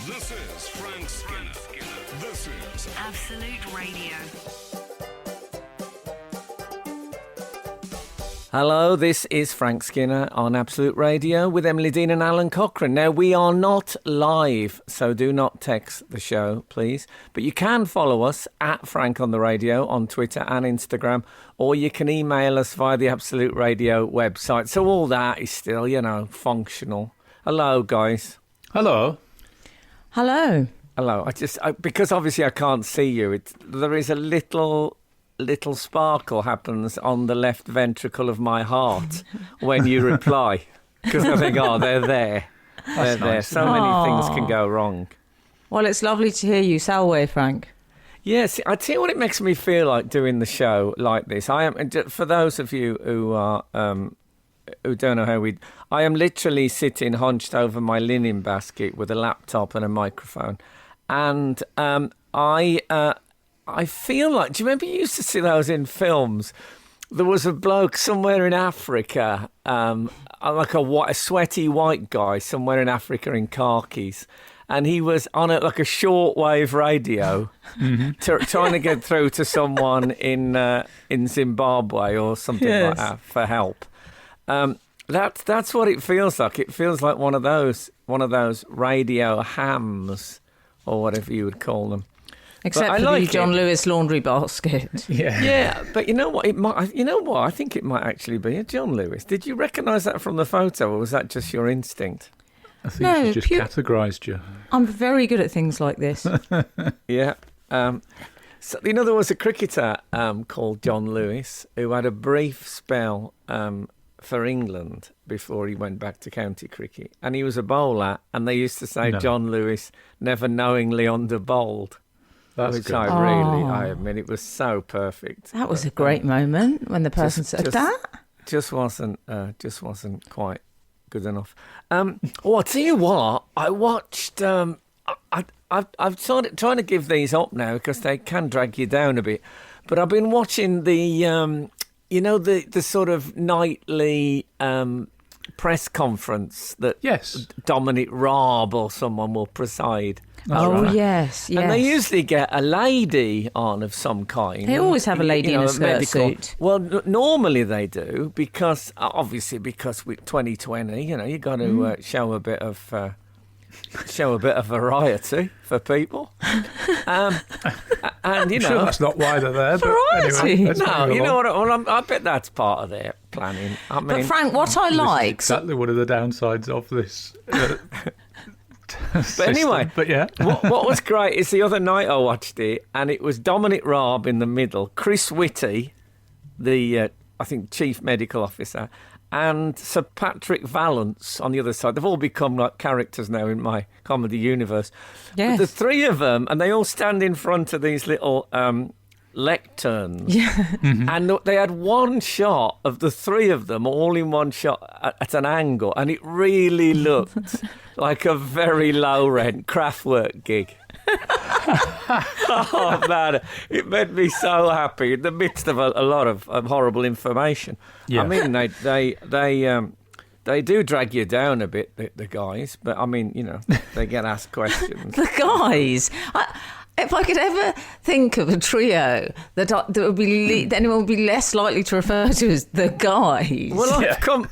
This is Frank Skinner. This is Absolute Radio. Hello, this is Frank Skinner on Absolute Radio with Emily Dean and Alan Cochrane. Now, we are not live, so do not text the show, please. But you can follow us at Frank on the Radio on Twitter and Instagram, or you can email us via the Absolute Radio website. So all that is still, functional. Hello, guys. Hello. Hello. Hello. Because obviously I can't see you, there is a little sparkle happens on the left ventricle of my heart when you reply. Because I think, they're there. They're there. Nice. So many things can go wrong. Well, it's lovely to hear you. Salve, Frank. Yes, I tell you what it makes me feel like doing the show like this. I am, for those of you who are who don't know I am literally sitting hunched over my linen basket with a laptop and a microphone. And I feel like, do you remember you used to see those in films? There was a bloke somewhere in Africa, like a sweaty white guy somewhere in Africa in khakis, and he was on a shortwave radio, trying to get through to someone in Zimbabwe or something like that for help. That's what it feels like. It feels like one of those radio hams or whatever you would call them. Except for the John Lewis laundry basket. Yeah, but you know what? I think it might actually be a John Lewis. Did you recognise that from the photo, or was that just your instinct? I think she just categorised you. I'm very good at things like this. Yeah. So, there was a cricketer called John Lewis who had a brief spell for England before he went back to county cricket. And he was a bowler, and they used to say John Lewis never knowingly under-bowled. Which good. I mean, it was so perfect. That was a great moment when the person said that. Just wasn't quite good enough. I'll tell you what, I watched. I've started trying to give these up now because they can drag you down a bit. But I've been watching the sort of nightly press conference that Dominic Raab or someone will preside. Right. Yes. And they usually get a lady on of some kind. They always have a lady in a skirt suit. Well, normally they do because with 2020, you got to show a bit of variety for people. And I'm sure that's not why they're there. Variety. But anyway, know what? Well, I bet that's part of their planning. I mean, but Frank, what I like exactly one of the downsides of this. But anyway, what was great is the other night I watched it, and it was Dominic Raab in the middle, Chris Whitty, the I think chief medical officer, and Sir Patrick Vallance on the other side. They've all become like characters now in my comedy universe. Yes. But the three of them, and they all stand in front of these little lecterns. Yeah. Mm-hmm. And they had one shot of the three of them all in one shot at an angle, and it really looked like a very low-rent Kraftwerk gig. Oh, man, it made me so happy in the midst of a lot of horrible information. Yeah. I mean, they do drag you down a bit, the guys, but I mean, they get asked questions. The guys... If I could ever think of a trio that would be that anyone would be less likely to refer to as the guys. Well,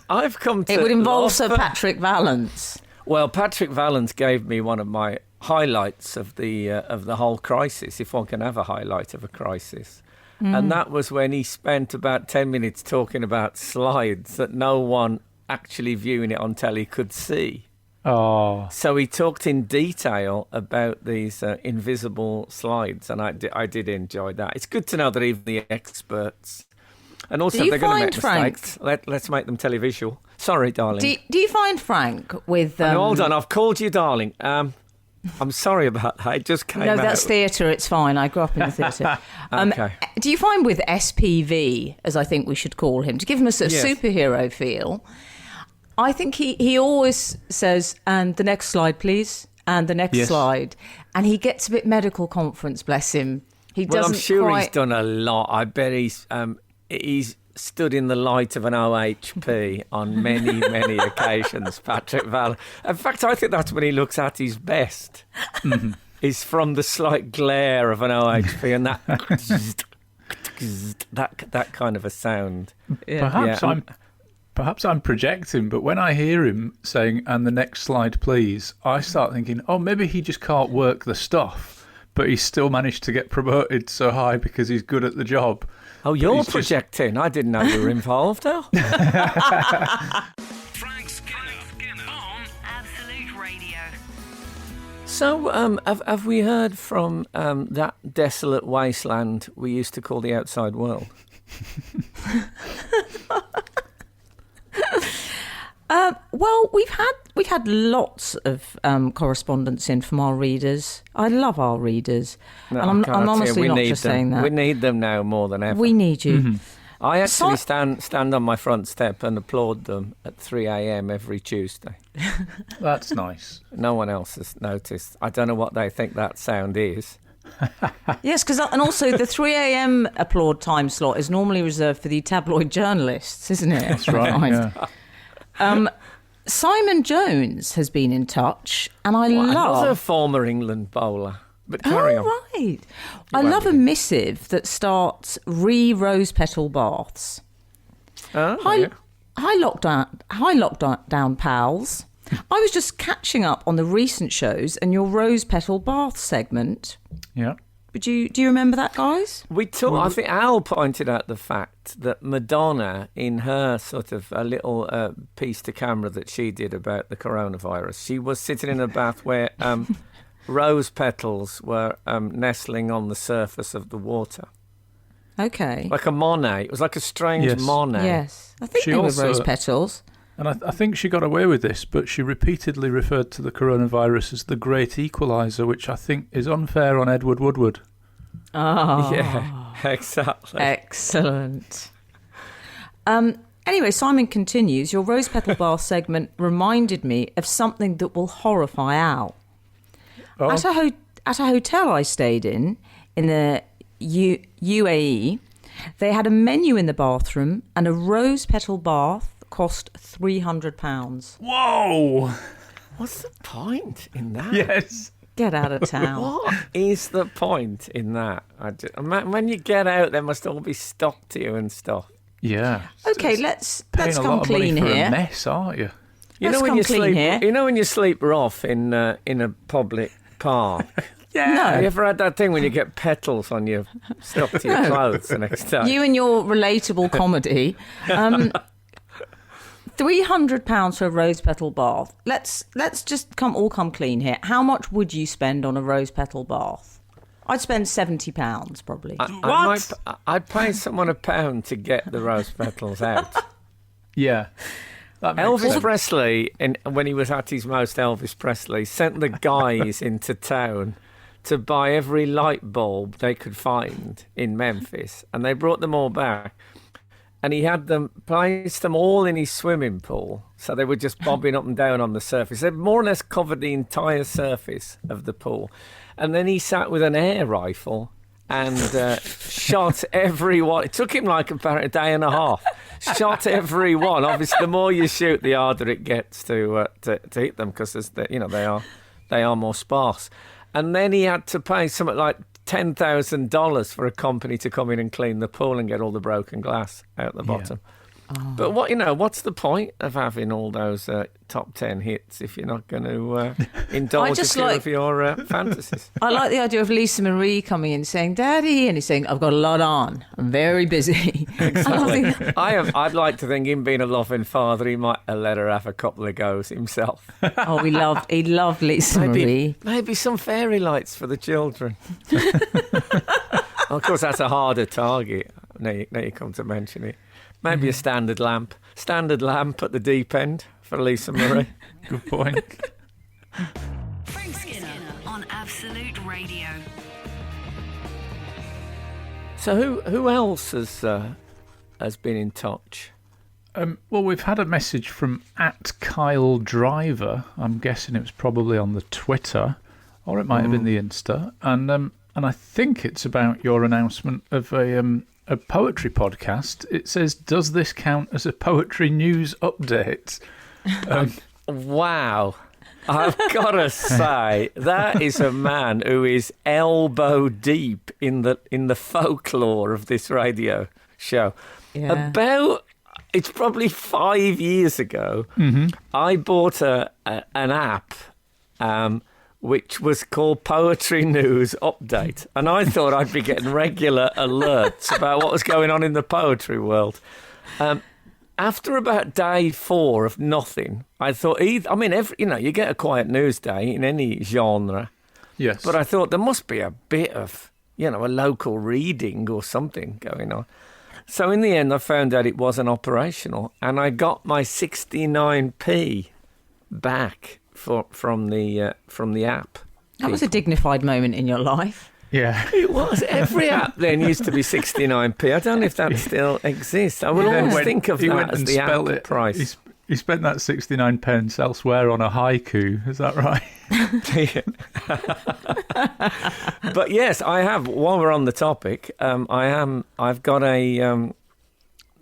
I've come to. It would involve Sir Patrick Vallance. Well, Patrick Vallance gave me one of my highlights of the whole crisis, if one can have a highlight of a crisis, and that was when he spent about 10 minutes talking about slides that no one actually viewing it on telly could see. Oh. So he talked in detail about these invisible slides, and I did enjoy that. It's good to know that even the experts, and also if they're going to make mistakes, let's make them televisual. Sorry, darling. Do you find, Frank, with... hold on, I've called you darling. I'm sorry about that. It just came out. No, that's theatre. It's fine. I grew up in the theatre. Okay. Do you find with SPV, as I think we should call him, to give him a sort of superhero feel... I think he always says, and the next slide, please, and the next slide. And he gets a bit medical conference, bless him. He doesn't I'm sure quite... he's done a lot. I bet he's stood in the light of an OHP on many, many occasions, Patrick Valley. In fact, I think that's when he looks at his best. Mm-hmm. Is from the slight glare of an OHP and that kind of a sound. Yeah. Perhaps I'm projecting, but when I hear him saying, "And the next slide, please," I start thinking, oh, maybe he just can't work the stuff, but he's still managed to get promoted so high because he's good at the job. Oh, you're projecting. I didn't know you were involved, though. Frank Skinner on Absolute Radio. So, have we heard from that desolate wasteland we used to call the outside world? Well, we've had lots of correspondence in from our readers. I love our readers, No, and I'm honestly not just them. saying that. We need them now more than ever. We need you. Mm-hmm. I actually stand on my front step and applaud them at 3 a.m. every Tuesday. That's nice. No one else has noticed. I don't know what they think that sound is. Yes, and also the 3 a.m. applaud time slot is normally reserved for the tabloid journalists, isn't it? That's right. Yeah. Simon Jones has been in touch, and I love another former England bowler. But carry on. Right. I love a missive that starts rose petal baths. Oh, Hi, lockdown pals. I was just catching up on the recent shows and your rose petal bath segment. Yeah. Do you remember that, guys? I think Al pointed out the fact that Madonna, in her sort of a little piece to camera that she did about the coronavirus, she was sitting in a bath where rose petals were nestling on the surface of the water. Okay. Like a Monet. It was like a strange Monet. Yes. I think they were rose petals. And I think she got away with this, but she repeatedly referred to the coronavirus as the great equaliser, which I think is unfair on Edward Woodward. Oh. Yeah, exactly. Excellent. Anyway, Simon continues, your rose petal bath segment reminded me of something that will horrify Al. Oh. At a hotel I stayed in the UAE, they had a menu in the bathroom and a rose petal bath cost £300. Whoa! What's the point in that? Yes. Get out of town. What is the point in that? When you get out, they must all be stuck to you and stuff. Yeah. Okay, let's come come clean for here. A mess, aren't you? You know when you sleep rough in a public park. Yeah. No. Have you ever had that thing when you get petals on your stuck to your clothes the next day? You and your relatable comedy. £300 for a rose petal bath. Let's just come clean here. How much would you spend on a rose petal bath? I'd spend £70 probably. I'd pay someone £1 to get the rose petals out. Yeah. Elvis Presley, when he was at his most Elvis Presley, sent the guys into town to buy every light bulb they could find in Memphis, and they brought them all back. And he had them placed them all in his swimming pool, so they were just bobbing up and down on the surface. They more or less covered the entire surface of the pool. And then he sat with an air rifle and shot every one. It took him like about a day and a half. Shot every one. Obviously, the more you shoot, the harder it gets to hit them because they are more sparse. And then he had to pay something like $10,000 for a company to come in and clean the pool and get all the broken glass out the bottom. Oh. But what's the point of having all those top 10 hits if you're not going to indulge a few of your fantasies? I like the idea of Lisa Marie coming in saying, "Daddy," and he's saying, "I've got a lot on. I'm very busy." Exactly. I'd like to think him being a loving father, he might have let her have a couple of goes himself. Oh, he loved Lisa Marie. Maybe some fairy lights for the children. Of course, that's a harder target. Now you come to mention it. Maybe a standard lamp at the deep end for Lisa Marie. Good point. Frank Skinner on Absolute Radio. So who else has been in touch? Well, we've had a message from @KyleDriver. I'm guessing it was probably on the Twitter, or it might have been the Insta. And I think it's about your announcement of a poetry podcast. It says, does this count as a poetry news update? Wow. I've got to say, that is a man who is elbow deep in the folklore of this radio show. Yeah. It's probably 5 years ago, I bought an app which was called Poetry News Update. And I thought I'd be getting regular alerts about what was going on in the poetry world. After about day 4 of nothing, I thought, you get a quiet news day in any genre. Yes. But I thought there must be a bit of, a local reading or something going on. So in the end, I found out it wasn't operational, and I got my 69p back from the app. That was a dignified moment in your life. Yeah. It was. Every app then used to be 69p. I don't know if that still exists. I would always think of that as the app price. He spent that 69 pence elsewhere on a haiku. Is that right? But yes, I have. While we're on the topic, I've got a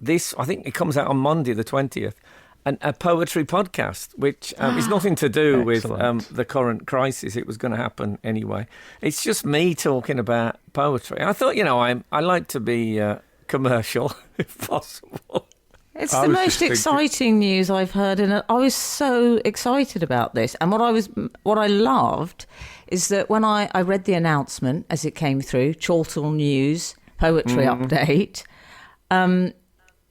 this. I think it comes out on Monday, the 20th. A poetry podcast, which is nothing to do with the current crisis. It was going to happen anyway. It's just me talking about poetry. I thought, I like to be commercial if possible. It's the most exciting news I've heard, and I was so excited about this. And what I loved is that when I read the announcement as it came through, Chorlton News Poetry Update,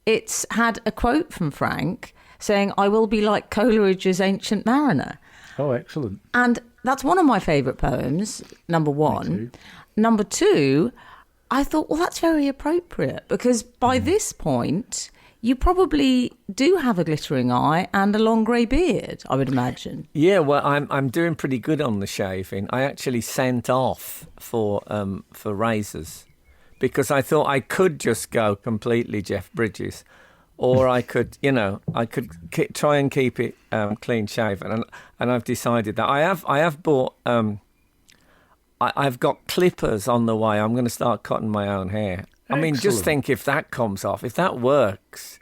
it's had a quote from Frank saying, "I will be like Coleridge's Ancient Mariner." Oh, excellent. And that's one of my favourite poems, number one. Number two, I thought, well, that's very appropriate, because by this point, you probably do have a glittering eye and a long grey beard, I would imagine. Yeah, well, I'm doing pretty good on the shaving. I actually sent off for razors because I thought I could just go completely Jeff Bridges, or I could, try and keep it clean shaven. And I've decided that I have bought. I've got clippers on the way. I'm going to start cutting my own hair. I mean, just think if that comes off, if that works,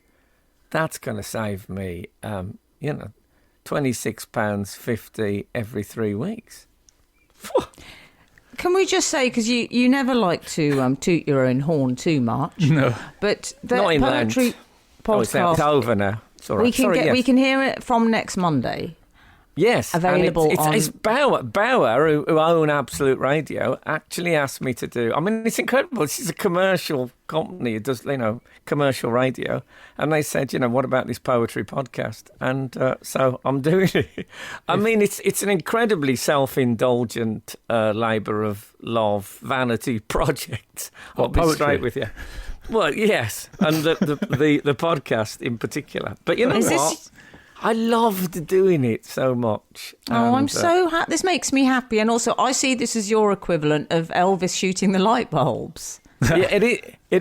that's going to save me, £26.50 every 3 weeks. Can we just say, because you never like to toot your own horn too much. No. But the Not in poetry Lent. podcast, it's over now. It's all right. we can hear it from next Monday. Yes, available and it's Bauer, who own Absolute Radio, actually asked me to do. I mean, it's incredible. This is a commercial company. It does, commercial radio. And they said, what about this poetry podcast? And so I'm doing it. I mean, it's an incredibly self-indulgent labour of love, vanity project. I'll be straight with you. Well, yes, and the podcast in particular. But you know what? I loved doing it so much. Oh, I'm so happy. This makes me happy. And also, I see this as your equivalent of Elvis shooting the light bulbs. Yeah, it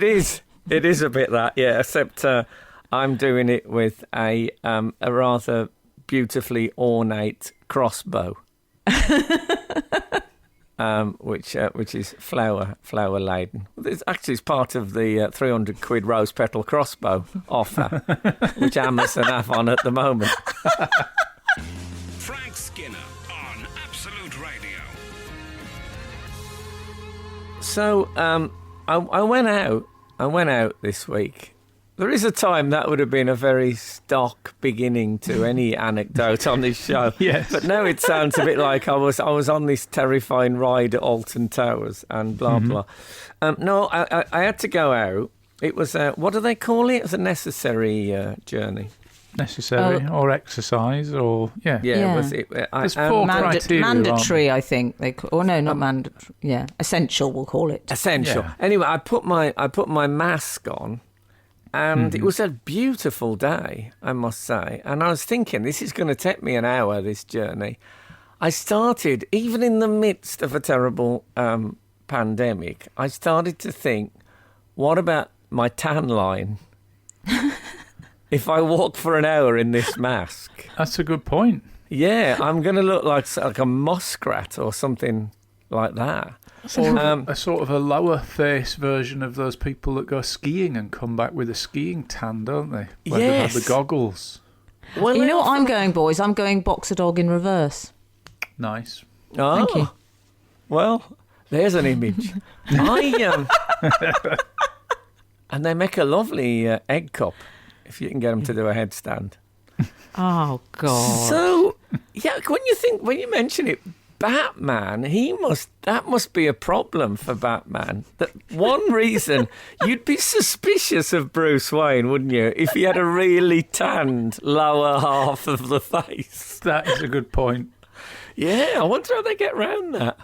is. It is a bit that, yeah, except I'm doing it with a rather beautifully ornate crossbow. Which is flower laden. It's part of the 300 quid rose petal crossbow offer, which Amazon have on at the moment. Frank Skinner on Absolute Radio. So I went out this week. There is a time that would have been a very stock beginning to any anecdote on this show. Yes. But now it sounds a bit like I was on this terrifying ride at Alton Towers and blah, blah. No, I had to go out. It was, what do they call it? It was a necessary journey. Necessary or exercise or, yeah. Yeah. Was There's four criteria. Mandatory, I think. Not mandatory. Yeah, essential, we'll call it. Essential. Yeah. Anyway, I put my mask on. And it was a beautiful day, I must say. And I was thinking, this is going to take me an hour, this journey. I started, even in the midst of a terrible pandemic, I started to think, what about my tan line? If I walk for an hour in this mask. That's a good point. Yeah, I'm going to look like a muskrat or something like that. Or a sort of a lower face version of those people that go skiing and come back with a skiing tan, don't they? When they've had the goggles. Well, You know what I'm going, boys? I'm going boxer dog in reverse. Nice. Oh, Thank you. Well, there's an image. And they make a lovely egg cup if you can get them to do a headstand. Oh, God. So, yeah, when you mention it, Batman, that must be a problem for Batman. That one reason you'd be suspicious of Bruce Wayne, wouldn't you, if he had a really tanned lower half of the face? That is a good point. Yeah, I wonder how they get around that.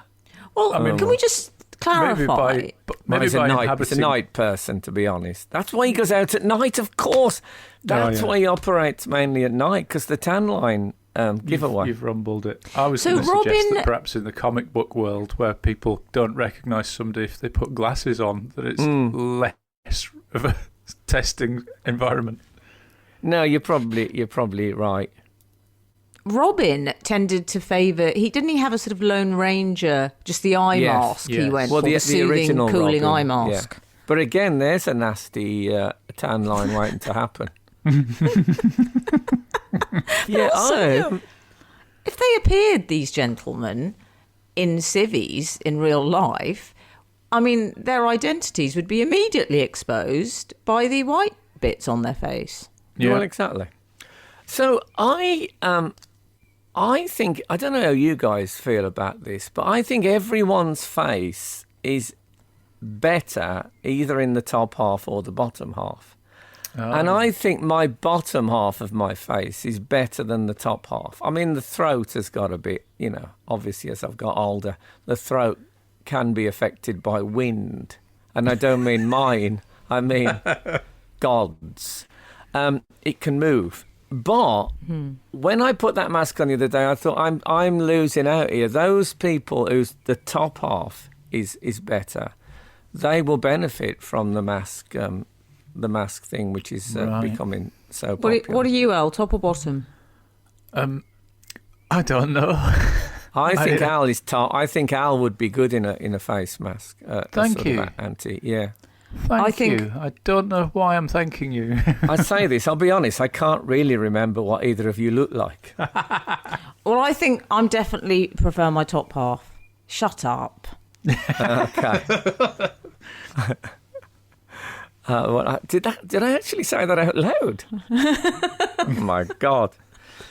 Well, can we just clarify? Maybe he's inhabiting... a night person, to be honest. That's why he goes out at night, of course. That's why he operates mainly at night, because the tan line giveaway. You've rumbled it. I was So going to suggest Robin- that perhaps in the comic book world, where people don't recognise somebody if they put glasses on, that it's less of a testing environment. No, you're probably right. Robin tended to favour. Didn't he have a sort of Lone Ranger, just the eye mask? yes. He went Well, for the soothing, original cooling Robin, eye mask. yeah. But again, there's a nasty tan line waiting to happen. Yeah. Also, if they appeared, these gentlemen, in civvies in real life, I mean, their identities would be immediately exposed by the white bits on their face. Yeah. Well, exactly. So I think, I don't know how you guys feel about this, but I think everyone's face is better either in the top half or the bottom half. Oh. And I think my bottom half of my face is better than the top half. I mean, the throat has got a bit, obviously as I've got older, the throat can be affected by wind. And I don't mean mine, I mean God's. It can move. But when I put that mask on the other day, I thought I'm losing out here. Those people whose the top half is better, they will benefit from the mask thing, which is becoming so popular. What are you, Al? Top or bottom? I don't know. I think Al is top. I think Al would be good in a face mask. Thank you. Yeah. Thank you. I don't know why I'm thanking you. I say this, I'll be honest, I can't really remember what either of you look like. Well, I think I'm definitely prefer my top half. Shut up. Okay. Did I actually say that out loud? Oh my God.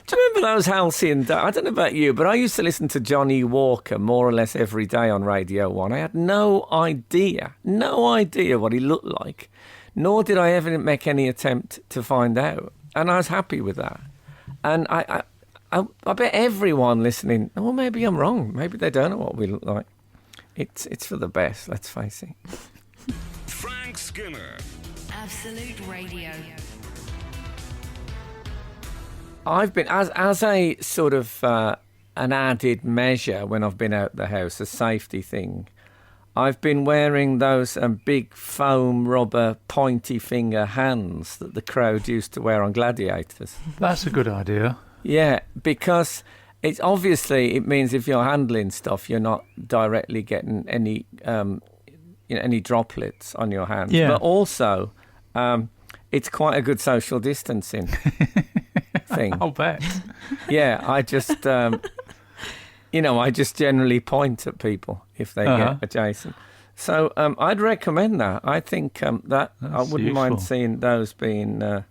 Do you remember those halcyon days? I don't know about you, but I used to listen to Johnny Walker more or less every day on Radio 1. I had no idea what he looked like, nor did I ever make any attempt to find out. And I was happy with that. And I bet everyone listening, well, maybe I'm wrong. Maybe they don't know what we look like. It's for the best, let's face it. Frank Skinner. Absolute Radio. I've been, as a sort of an added measure when I've been out the house, a safety thing, I've been wearing those big foam rubber pointy finger hands that the crowd used to wear on gladiators. That's a good idea. Yeah, because it means if you're handling stuff, you're not directly getting any any droplets on your hands. Yeah. But also, it's quite a good social distancing thing. I'll bet. Yeah, I just, I just generally point at people if they get adjacent. So I'd recommend that. I think that I wouldn't mind seeing those being a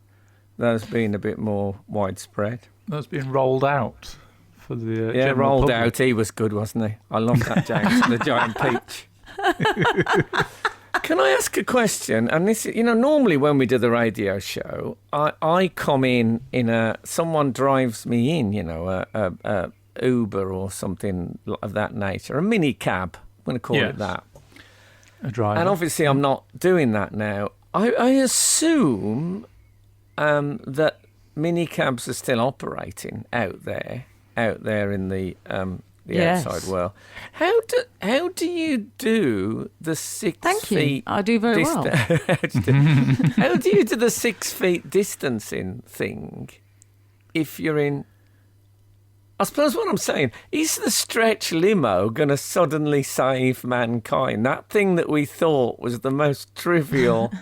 bit more widespread. Those being rolled out for the general rolled public. out. He was good, wasn't he? I love that James, the giant peach. Can I ask a question? And this, normally when we do the radio show, I come in someone drives me in, a Uber or something of that nature, a minicab. I'm going to call it that. A driver. And obviously, I'm not doing that now. I assume that minicabs are still operating out there in the outside world. How do you do the 6 Thank you. feet? I do very well. How do you do the 6 feet distancing thing if you're in I suppose what I'm saying, is the stretch limo going to suddenly save mankind? That thing that we thought was the most trivial,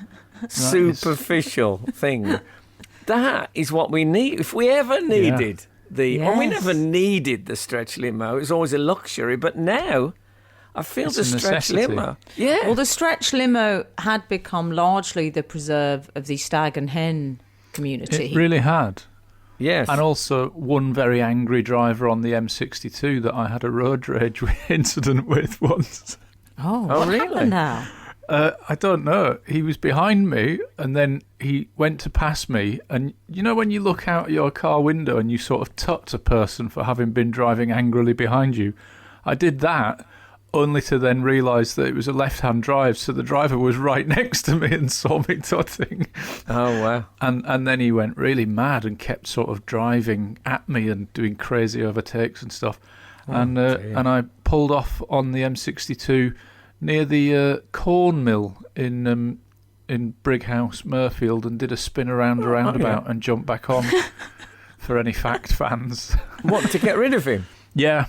superficial thing. That is what we need. If we ever needed well, we never needed the stretch limo. It was always a luxury. But now, I feel It's the a stretch necessity. limo. Yeah. Well, the stretch limo had become largely the preserve of the stag and hen community. It really had. Yes. And also one very angry driver on the M62 that I had a road rage incident with once. Oh, Oh, what really? happened now? I don't know. He was behind me and then he went to pass me. And you know when you look out your car window and you sort of tut a person for having been driving angrily behind you? I did that only to then realise that it was a left-hand drive. So the driver was right next to me and saw me tutting. Oh, wow. And then he went really mad and kept sort of driving at me and doing crazy overtakes and stuff. And I pulled off on the M62 near the corn mill in Brighouse, Murfield, and did a spin around a roundabout and jumped back on for any fact fans. What, to get rid of him? Yeah.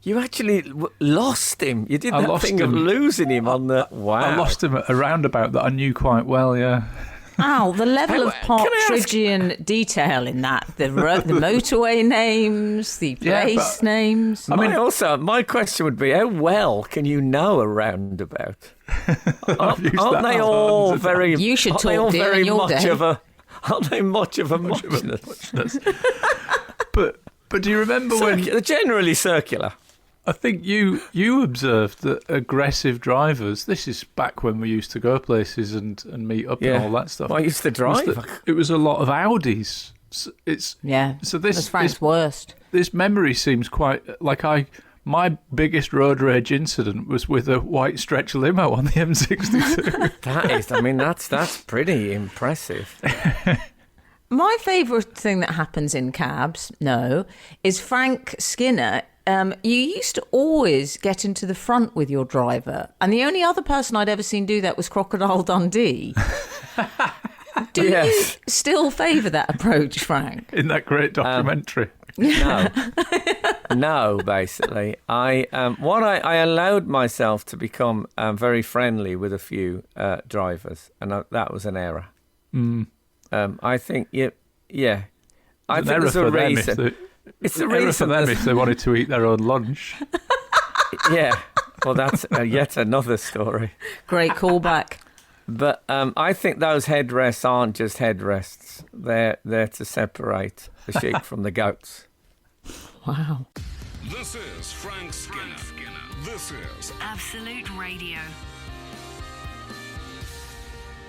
You actually lost him. You did I that lost thing of him. losing him on the... Wow. I lost him at a roundabout that I knew quite well, yeah. Ow, the level of Can I ask- Partridgean detail in that. The motorway names, the Yeah, place but- names. My question would be, how well can you know a roundabout? Aren't used that they a lot, all haven't I? very... You should aren't they talk, all dear, very in your much day. of a... Aren't they much of a muchness? But do you remember when... They're generally circular. I think you observed that aggressive drivers, this is back when we used to go places and meet up and all that stuff. Well, I used to was drive. that it was a lot of Audis. Yeah, So that's Frank's worst. this memory seems quite like my biggest road rage incident was with a white stretch limo on the M62. That is, I mean, that's pretty impressive. My favourite thing that happens in cabs, is Frank Skinner. You used to always get into the front with your driver, and the only other person I'd ever seen do that was Crocodile Dundee. Do Yes. you still favour that approach, Frank? In that great documentary. No, basically. I allowed myself to become very friendly with a few drivers, and that was an error. I think, I think there's a reason. It's the error for reason them if they wanted to eat their own lunch. Yeah, well, that's yet another story. Great callback. But I think those headrests aren't just headrests. They're to separate the sheep from the goats. Wow. This is Frank Skinner. This is Absolute Radio.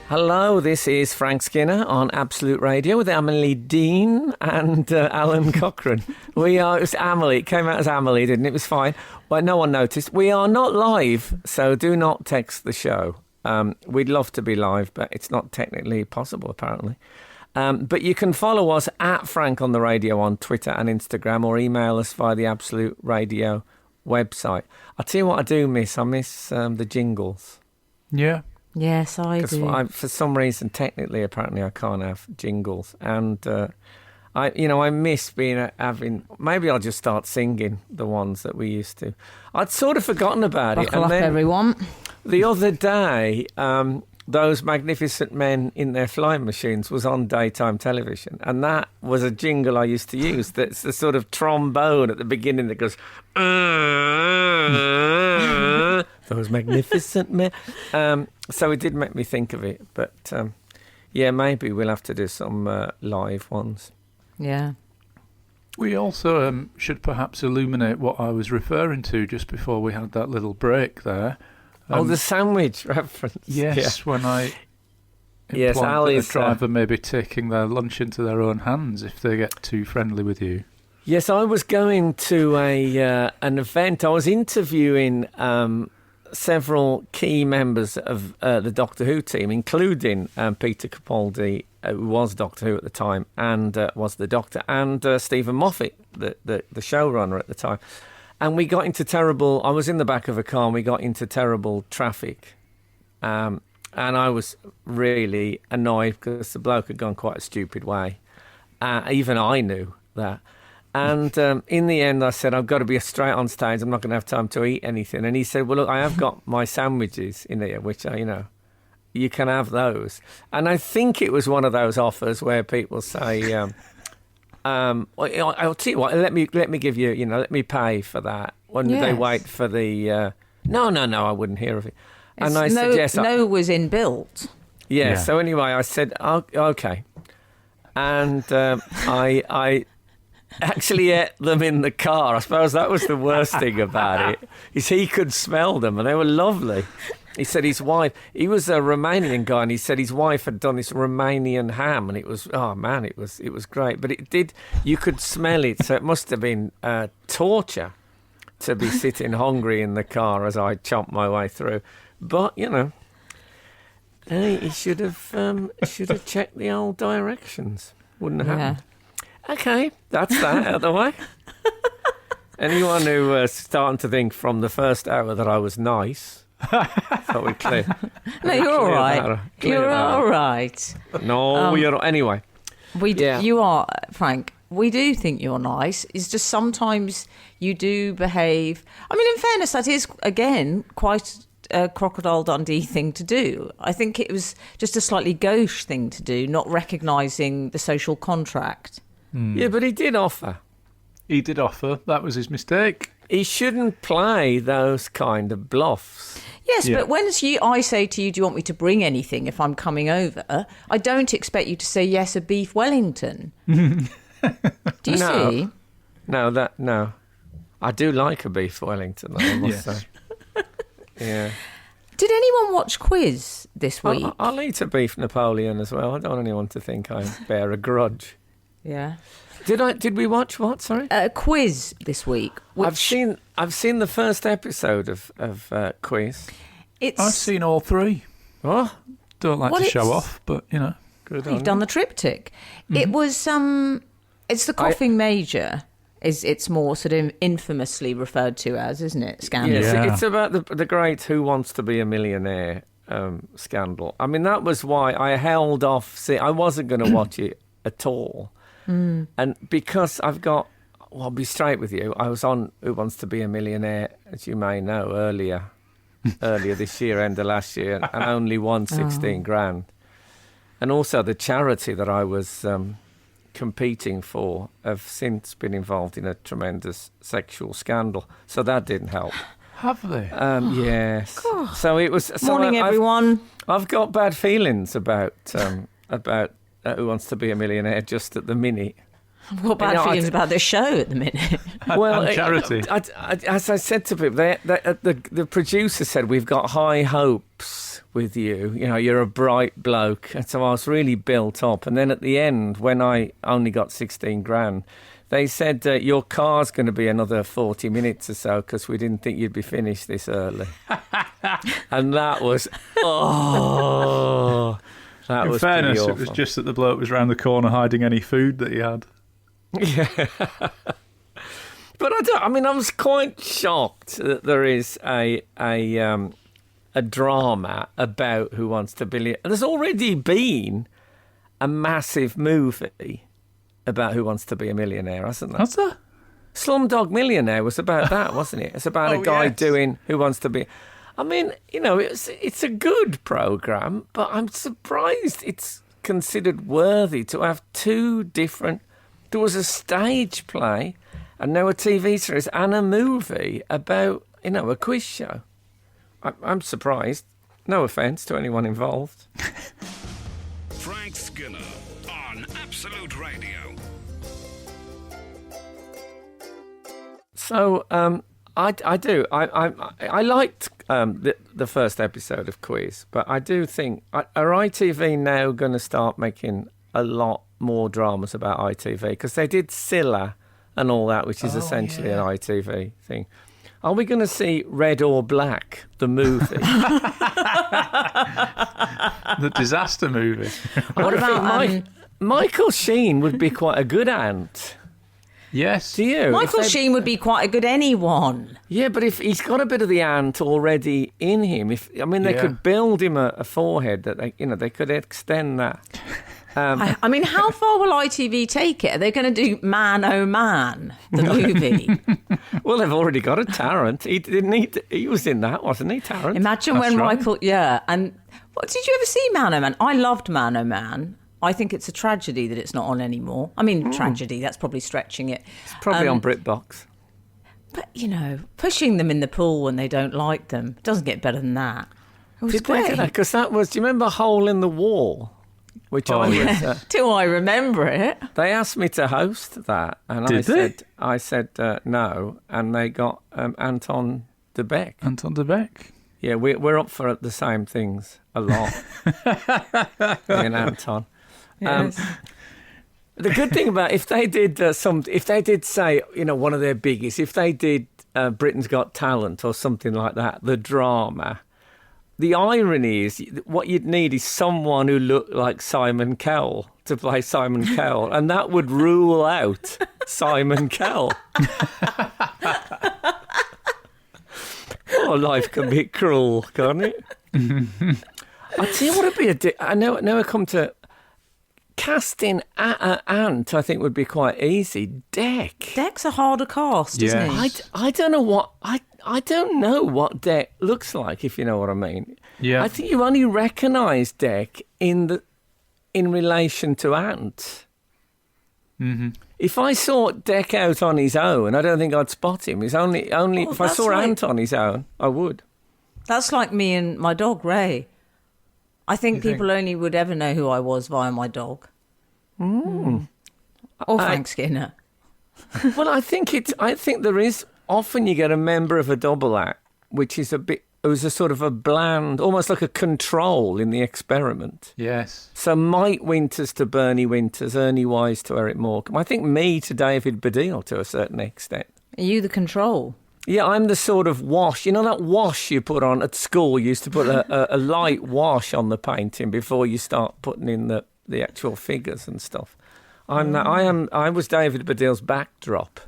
Hello, this is Frank Skinner on Absolute Radio with Emily Dean and Alan Cochrane. It was Amelie. It came out as Amelie, didn't it? It was fine. Well, no one noticed. We are not live, so do not text the show. We'd love to be live, but it's not technically possible, apparently. But you can follow us at Frank on the Radio on Twitter and Instagram, or email us via the Absolute Radio website. I'll tell you what I do miss. I miss the jingles. Yeah. Yes, I do. For some reason, technically, apparently, I can't have jingles, and I miss having. Maybe I'll just start singing the ones that we used to. I'd sort of forgotten about it, Buckle and up, then everyone. the other day, those magnificent men in their flying machines was on daytime television, and that was a jingle I used to use. That's the sort of trombone at the beginning that goes. Those magnificent men. So it did make me think of it, but maybe we'll have to do some live ones. Yeah. We also should perhaps illuminate what I was referring to just before we had that little break there. The sandwich reference. Yes, when I Yes, implied that Ali's a driver may be taking their lunch into their own hands if they get too friendly with you. Yes, I was going to an event. I was interviewing several key members of the Doctor Who team, including Peter Capaldi, who was Doctor Who at the time and was the Doctor, and Stephen Moffat, the showrunner at the time. And we got into terrible... I was in the back of a car and we got into terrible traffic. And I was really annoyed because the bloke had gone quite a stupid way. Even I knew that. And in the end, I said, I've got to be straight on stage. I'm not going to have time to eat anything. And he said, well, look, I have got my sandwiches in here, which are, you can have those. And I think it was one of those offers where people say, I'll tell you what, let me give you, let me pay for that. When they wait for the, no, I wouldn't hear of it. And I said, yes. No was inbuilt. Yeah, so anyway, I said, oh, okay. And I actually ate them in the car. I suppose that was the worst thing about it, is he could smell them, and they were lovely. He said his wife, he was a Romanian guy, and he said his wife had done this Romanian ham, and it was, oh man, it was great. But you could smell it, so it must have been torture to be sitting hungry in the car as I chomped my way through. But, he should have checked the old directions. Wouldn't have happened. Okay, that's that out of the way. Anyone who was starting to think from the first hour that I was nice, thought we'd clear. No, you're all right. You're all right. No, you're not. Anyway. You are, Frank. We do think you're nice. It's just sometimes you do behave. I mean, in fairness, that is, again, quite a Crocodile Dundee thing to do. I think it was just a slightly gauche thing to do, not recognising the social contract. Yeah, but he did offer. He did offer. That was his mistake. He shouldn't play those kind of bluffs. Yes, but when I say to you, do you want me to bring anything if I'm coming over, I don't expect you to say, yes, a beef Wellington. Do you see? No. I do like a beef Wellington, though, I must say. Yeah. Did anyone watch Quiz this week? I'll eat a beef Napoleon as well. I don't want anyone to think I bear a grudge. Yeah. Did we watch what? Sorry. Quiz this week. I've seen the first episode of Quiz. I've seen all three. What? Don't like to show off, but Good you've done the triptych. Mm-hmm. It was it's the coughing major. It's more sort of infamously referred to as, isn't it? Scandal. Yes, it's about the great Who Wants to Be a Millionaire scandal. I mean, that was why I held off. I wasn't going to watch it at all. And because I'll be straight with you, I was on Who Wants to Be a Millionaire, as you may know, earlier this year, end of last year, and only won 16 grand. And also the charity that I was competing for have since been involved in a tremendous sexual scandal. So that didn't help. Have they? Yes. So it was... Morning, everyone. I've got bad feelings about Who Wants to Be a Millionaire just at the minute. What bad feelings about this show at the minute? Well, charity. As I said to people, the producer said, we've got high hopes with you. You're a bright bloke. And so I was really built up. And then at the end, when I only got 16 grand, they said, your car's going to be another 40 minutes or so because we didn't think you'd be finished this early. And that was, In fairness, it was just that the bloke was round the corner hiding any food that he had. Yeah. But I was quite shocked that there is a drama about Who Wants to Be. There's already been a massive movie about Who Wants to Be a Millionaire, hasn't there? Has there? Slumdog Millionaire was about that, wasn't it? It's about a guy doing Who Wants to Be. I mean, it's a good programme, but I'm surprised it's considered worthy to have two different... There was a stage play and now a TV series and a movie about, a quiz show. I'm surprised. No offence to anyone involved. Frank Skinner on Absolute Radio. So, I do. I liked the first episode of Quiz, but I do think... Are ITV now going to start making a lot more dramas about ITV? Because they did Scylla and all that, which is essentially an ITV thing. Are we going to see Red or Black, the movie? The disaster movie. What about Michael Sheen would be quite a good ant. Yes. Do you? Michael Sheen would be quite a good anyone. Yeah, but if he's got a bit of the ant already in him, they could build him a forehead that they could extend that. I mean, how far will ITV take it? Are they going to do Man Oh Man, the movie? Well, they've already got a Tarrant. He was in that, wasn't he, Tarrant? Imagine That's when right. Michael, yeah. And what, did you ever see Man Oh Man? I loved Man Oh Man. I think it's a tragedy that it's not on anymore. I mean, tragedy, that's probably stretching it. It's probably on BritBox. But, pushing them in the pool when they don't like them doesn't get better than that. It was great. Because that was, do you remember Hole in the Wall? Which I was... Do I remember it? They asked me to host that, and I said no, and they got Anton de Beek. Anton de Beek. Yeah, we're up for the same things a lot. Me and Anton. Yes. The good thing about if they did say one of their biggies, if they did Britain's Got Talent or something like that, the drama. The irony is, what you'd need is someone who looked like Simon Cowell to play Simon Cowell, and that would rule out Simon Cowell. Oh, life can be cruel, can't it? I tell you what would be I know I come to casting Ant. I think would be quite easy. Deck's a harder cast, isn't he? I don't know what I don't know what Deck looks like, if you know what I mean. Yeah. I think you only recognise Deck in relation to Ant. Mm-hmm. If I saw Deck out on his own, I don't think I'd spot him. It's only if I saw Ant on his own, I would. That's like me and my dog Ray. I think people only would ever know who I was via my dog. Or Frank Skinner. Well, I think there is often you get a member of a double act, which is it was a sort of a bland, almost like a control in the experiment. Yes. So Mike Winters to Bernie Winters, Ernie Wise to Eric Morecambe. I think me to David Baddiel to a certain extent. Are you the control? Yeah, I'm the sort of wash. You know that wash you put on at school? You used to put a light wash on the painting before you start putting in the actual figures and stuff. I was David Baddiel's backdrop.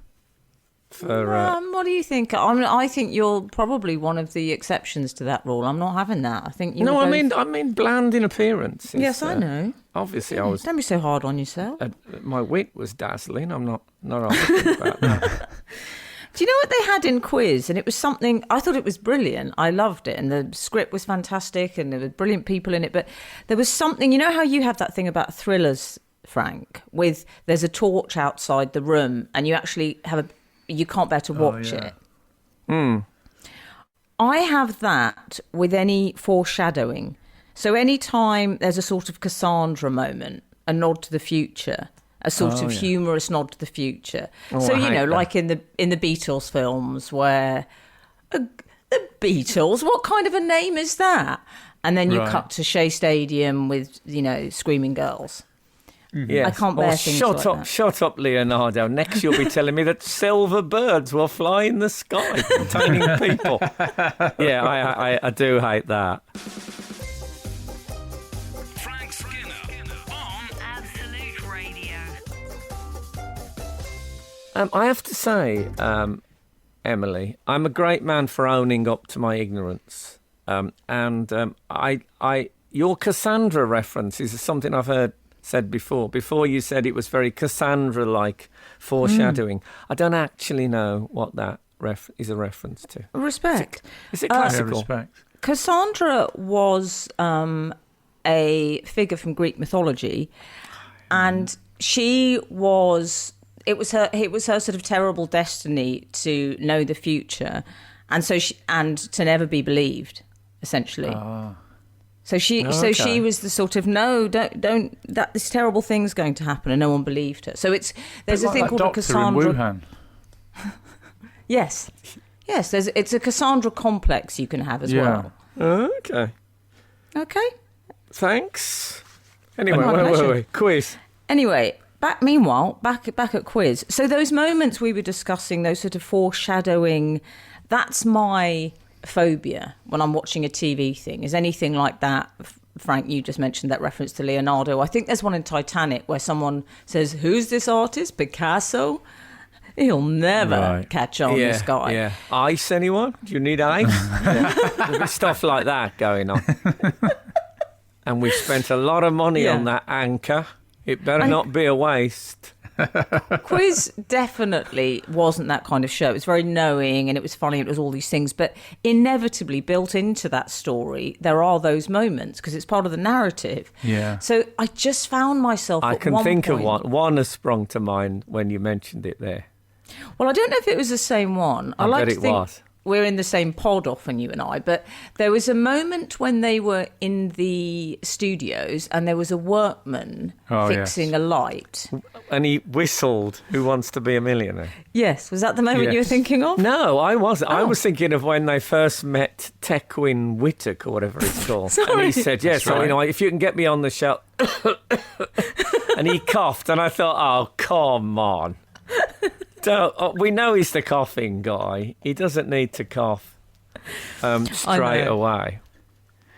What do you think? I think you're probably one of the exceptions to that rule. I'm not having that. I think you. No, I mean bland in appearance. Yes, I know. Obviously, I was. Don't be so hard on yourself. My wit was dazzling. I'm not arguing about that. Do you know what they had in Quiz? And it was something, I thought it was brilliant. I loved it. And the script was fantastic and there were brilliant people in it. But there was something, you know how you have that thing about thrillers, Frank, with there's a torch outside the room and you actually you can't bear to watch it. I have that with any foreshadowing. So any time there's a sort of Cassandra moment, a nod to the future, a sort of humorous nod to the future. So, like in the Beatles films where the Beatles, what kind of a name is that? And then you cut to Shea Stadium with, screaming girls. Yes. I can't bear things like that. Shut up, Leonardo. Next you'll be telling me that silver birds will fly in the sky containing people. Yeah, I do hate that. Frank Skinner on Absolute Radio. I have to say, Emily, I'm a great man for owning up to my ignorance. Your Cassandra reference is something I've heard said before. Before you said it was very Cassandra-like foreshadowing. I don't actually know what that is a reference to. Respect. Is it classical? Respect. Cassandra was a figure from Greek mythology, and she was. It was her sort of terrible destiny to know the future, and to never be believed, essentially. So she was the sort of don't that this terrible thing's going to happen, and no one believed her. So there's a thing called a Cassandra. In Wuhan. Yes, it's a Cassandra complex you can have as well. Okay. Thanks. Anyway, wait. Quiz. Anyway, back at Quiz. So those moments we were discussing, those sort of foreshadowing, that's my phobia when I'm watching a TV thing. Is anything like that? Frank, you just mentioned that reference to Leonardo. I think there's one in Titanic where someone says, "Who's this artist? Picasso?" He'll never catch on, this guy. Yeah. Ice, anyone? Do you need ice? There'll be stuff like that going on. And we've spent a lot of money on that anchor It better not be a waste. Quiz definitely wasn't that kind of show. It was very knowing and it was funny. It was all these things. But inevitably built into that story, there are those moments because it's part of the narrative. Yeah. So I just found myself I at can one think of point- one. One has sprung to mind when you mentioned it there. Well, I don't know if it was the same one. I I like bet to it think was. we're in the same pod often, you and I, but there was a moment when they were in the studios and there was a workman fixing a light. And he whistled, "Who Wants to Be a Millionaire?" Yes, was that the moment you were Yes. thinking of? No, I wasn't. I Oh. was thinking of when they first met Tequin Whittock, or whatever it's called. And Sorry. he said, yes, That's right. if you can get me on the show. And he coughed, and I thought, oh, come on. We know he's the coughing guy. He doesn't need to cough straight know. away.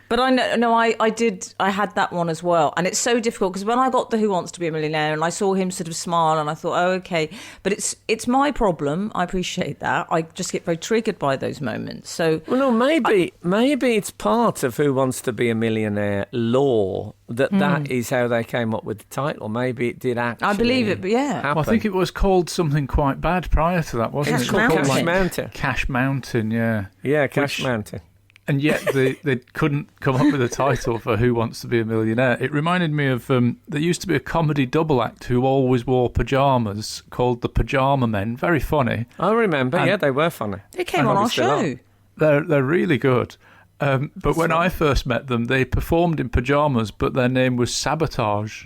But I know, no, I did. I had that one as well, and it's so difficult because when I got the Who Wants to Be a Millionaire, and I saw him sort of smile, and I thought, oh, okay. But it's my problem. I appreciate that. I just get very triggered by those moments. So Well, no, maybe it's part of Who Wants to Be a Millionaire lore that is how they came up with the title. Maybe it did actually. I believe it, but yeah. happen. Well, I think it was called something quite bad prior to that, wasn't Cash it? Mountain. Cash Mountain. Mountain. Cash Mountain, yeah. Yeah, Cash Which- Mountain. And yet they couldn't come up with a title for Who Wants to Be a Millionaire. It reminded me of, there used to be a comedy double act who always wore pyjamas called the Pyjama Men. Very funny. I remember. And- yeah, they were funny. It came on our Obviously not. show. They're really good. But when I first met them, they performed in pyjamas, but their name was Sabotage.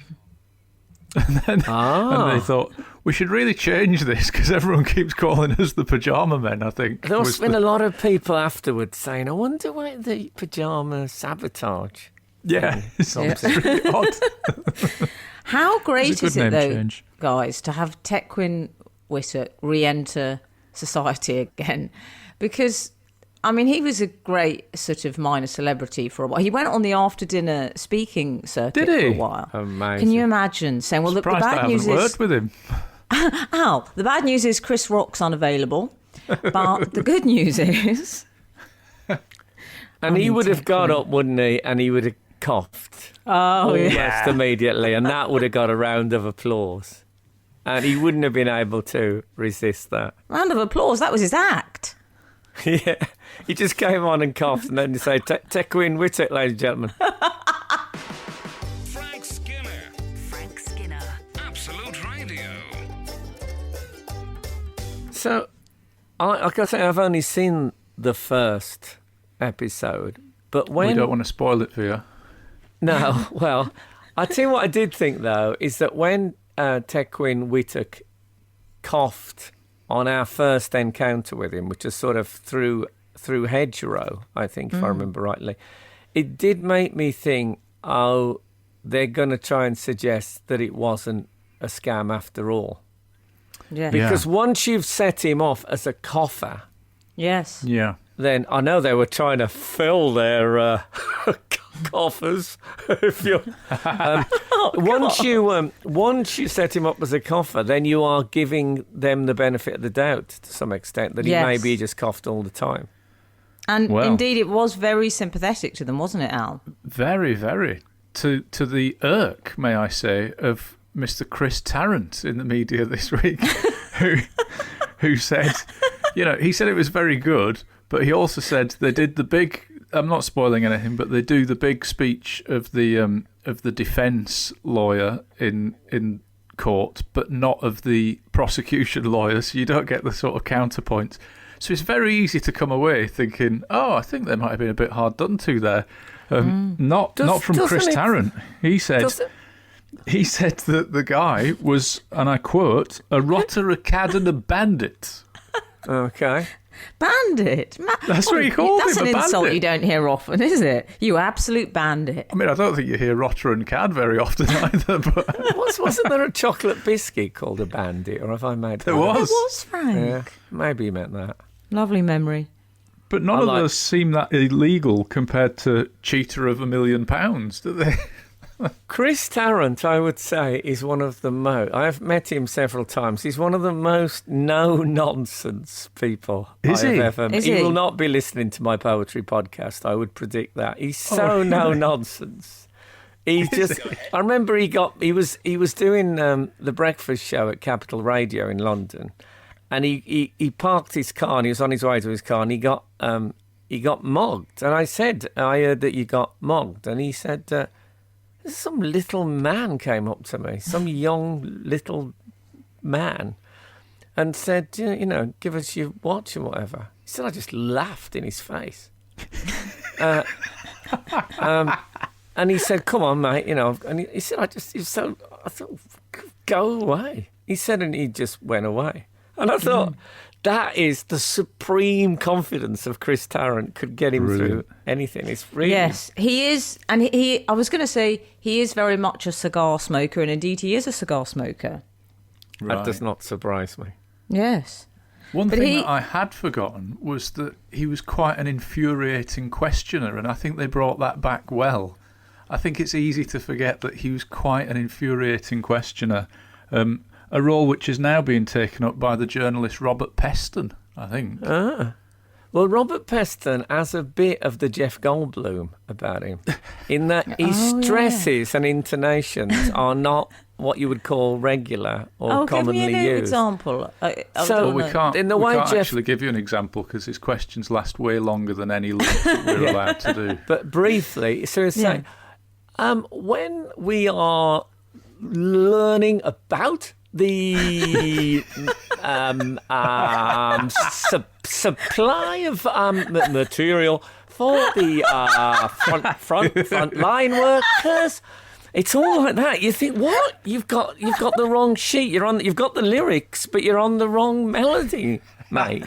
And they thought, we should really change this because everyone keeps calling us the Pyjama Men, I think. There was must have been a lot of people afterwards saying, I wonder why the pyjama sabotage. Yeah, it's Yeah. really odd. How great It's a good is it, name though, change. guys, to have Tequin Whittock re-enter society again? Because, I mean, he was a great sort of minor celebrity for a while. He went on the after-dinner speaking circuit Did he? for a while. Amazing. Can you imagine saying, well, look, the Surprised I bad haven't news worked is... with him. Al, the bad news is Chris Rock's unavailable. But the good news is... And he mean, would have got Tequin. up, wouldn't he? And he would have coughed Oh, almost immediately. And that would have got a round of applause. And he wouldn't have been able to resist that. Round of applause. That was his act. Yeah. He just came on and coughed and then you say, Tequin Whittock, ladies and gentlemen. Frank Skinner, Frank Skinner. Absolute Radio. So, I got to say, I've only seen the first episode. But when... We don't want to spoil it for you. No, well, I tell you what I did think, though, is that when Tequin Whittock coughed on our first encounter with him, which was sort of through Hedgerow, I think, if I remember rightly, it did make me think, oh, they're going to try and suggest that it wasn't a scam after all. Yeah. Because once you've set him off as a cougher, Yes. Yeah. then I know they were trying to fill their coffers. If you, once you set him up as a cougher, then you are giving them the benefit of the doubt to some extent that Yes. he maybe just coughed all the time. And Well. indeed, it was very sympathetic to them, wasn't it, Al? Very, very. To the irk, may I say, of Mr. Chris Tarrant in the media this week, who said, he said it was very good, but he also said they did the big. I'm not spoiling anything, but they do the big speech of the defence lawyer in court, but not of the prosecution lawyer, so you don't get the sort of counterpoint. So it's very easy to come away thinking, oh, I think they might have been a bit hard done to there. Not from Chris doesn't it- Tarrant. He said that the guy was, and I quote, a rotter, a cad and a bandit. Okay. Bandit. That's what he called That's him, an a insult bandit. you don't hear often, is it? You absolute bandit. I mean, I don't think you hear rotter and cad very often either, but Wasn't there a chocolate biscuit called a bandit, or have I made there that up? It was. was, Frank. Yeah, maybe you meant that. Lovely memory. But none I of like- those seem that illegal compared to cheater of £1 million, do they? Chris Tarrant, I would say, is one of the most... I've met him several times. He's one of the most no-nonsense people Is I he? have ever met. Is He he? will not be listening to my poetry podcast, I would predict that. He's so really? no-nonsense. He just. I remember he was doing the breakfast show at Capital Radio in London, and he parked his car and he was on his way to his car and he got mugged. And I said, I heard that you got mugged, and he said, some little man came up to me, some young little man, and said, give us your watch or whatever. He said, I just laughed in his face. And he said, come on, mate, and he said, I thought, go away. He said, and he just went away. And I thought, that is the supreme confidence of Chris Tarrant could get him through anything. It's really... Yes, he is. And I was going to say, he is very much a cigar smoker, and indeed he is a cigar smoker. Right. That does not surprise me. Yes. One thing that I had forgotten was that he was quite an infuriating questioner, and I think they brought that back well. I think it's easy to forget that he was quite an infuriating questioner, a role which is now being taken up by the journalist Robert Peston, I think. Ah. Well, Robert Peston has a bit of the Jeff Goldblum about him, in that his stresses and intonations are not what you would call regular or commonly used. Give me an example. We can't actually give you an example because his questions last way longer than any length that we're allowed to do. But briefly, so it's saying, when we are learning about the supply of material for the front line workers, it's all like that. You think, what? You've got the wrong sheet. You've got the lyrics, but you're on the wrong melody, mate.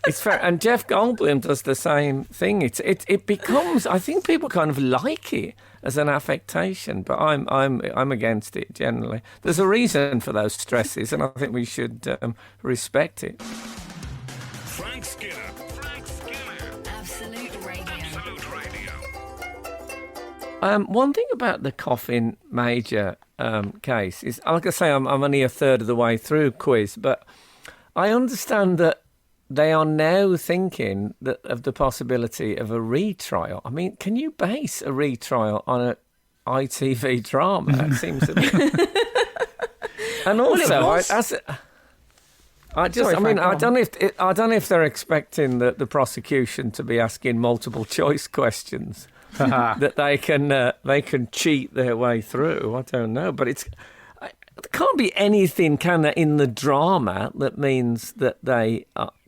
It's fair. And Jeff Goldblum does the same thing. It becomes. I think people kind of like it as an affectation, but I'm against it generally. There's a reason for those stresses, and I think we should respect it. Frank Skinner. Absolute Radio. One thing about the Coffin Major case is, like I say, I'm only a third of the way through quiz, but I understand that they are now thinking of the possibility of a retrial. I mean, can you base a retrial on an ITV drama? It seems to be. And also, I don't know if they're expecting the prosecution to be asking multiple choice questions that they can cheat their way through. I don't know, but there can't be anything in the drama that means that they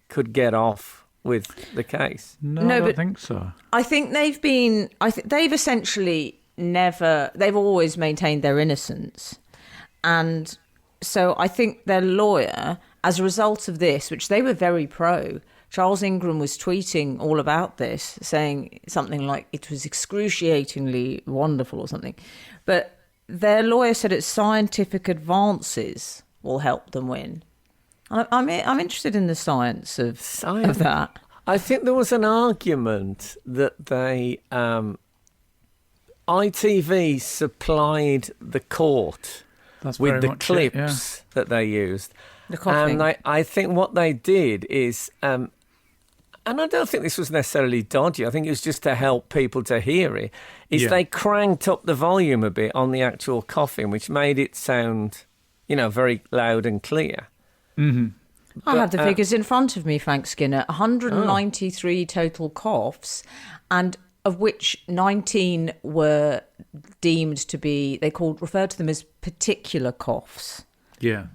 could get off with the case. No, I don't think so. I think they've essentially they've always maintained their innocence. And so I think their lawyer, as a result of this, which they were very pro, Charles Ingram was tweeting all about this, saying something like it was excruciatingly wonderful or something. But their lawyer said it's scientific advances will help them win. I'm interested in the science of that. I think there was an argument that ITV supplied the court with the clips that they used. The coughing. And I think what they did is, and I don't think this was necessarily dodgy, I think it was just to help people to hear it, they cranked up the volume a bit on the actual coughing, which made it sound, very loud and clear. Mm-hmm. I have the figures in front of me, Frank Skinner. 193 total coughs, and of which 19 were deemed to be, referred to them as particular coughs. Yeah.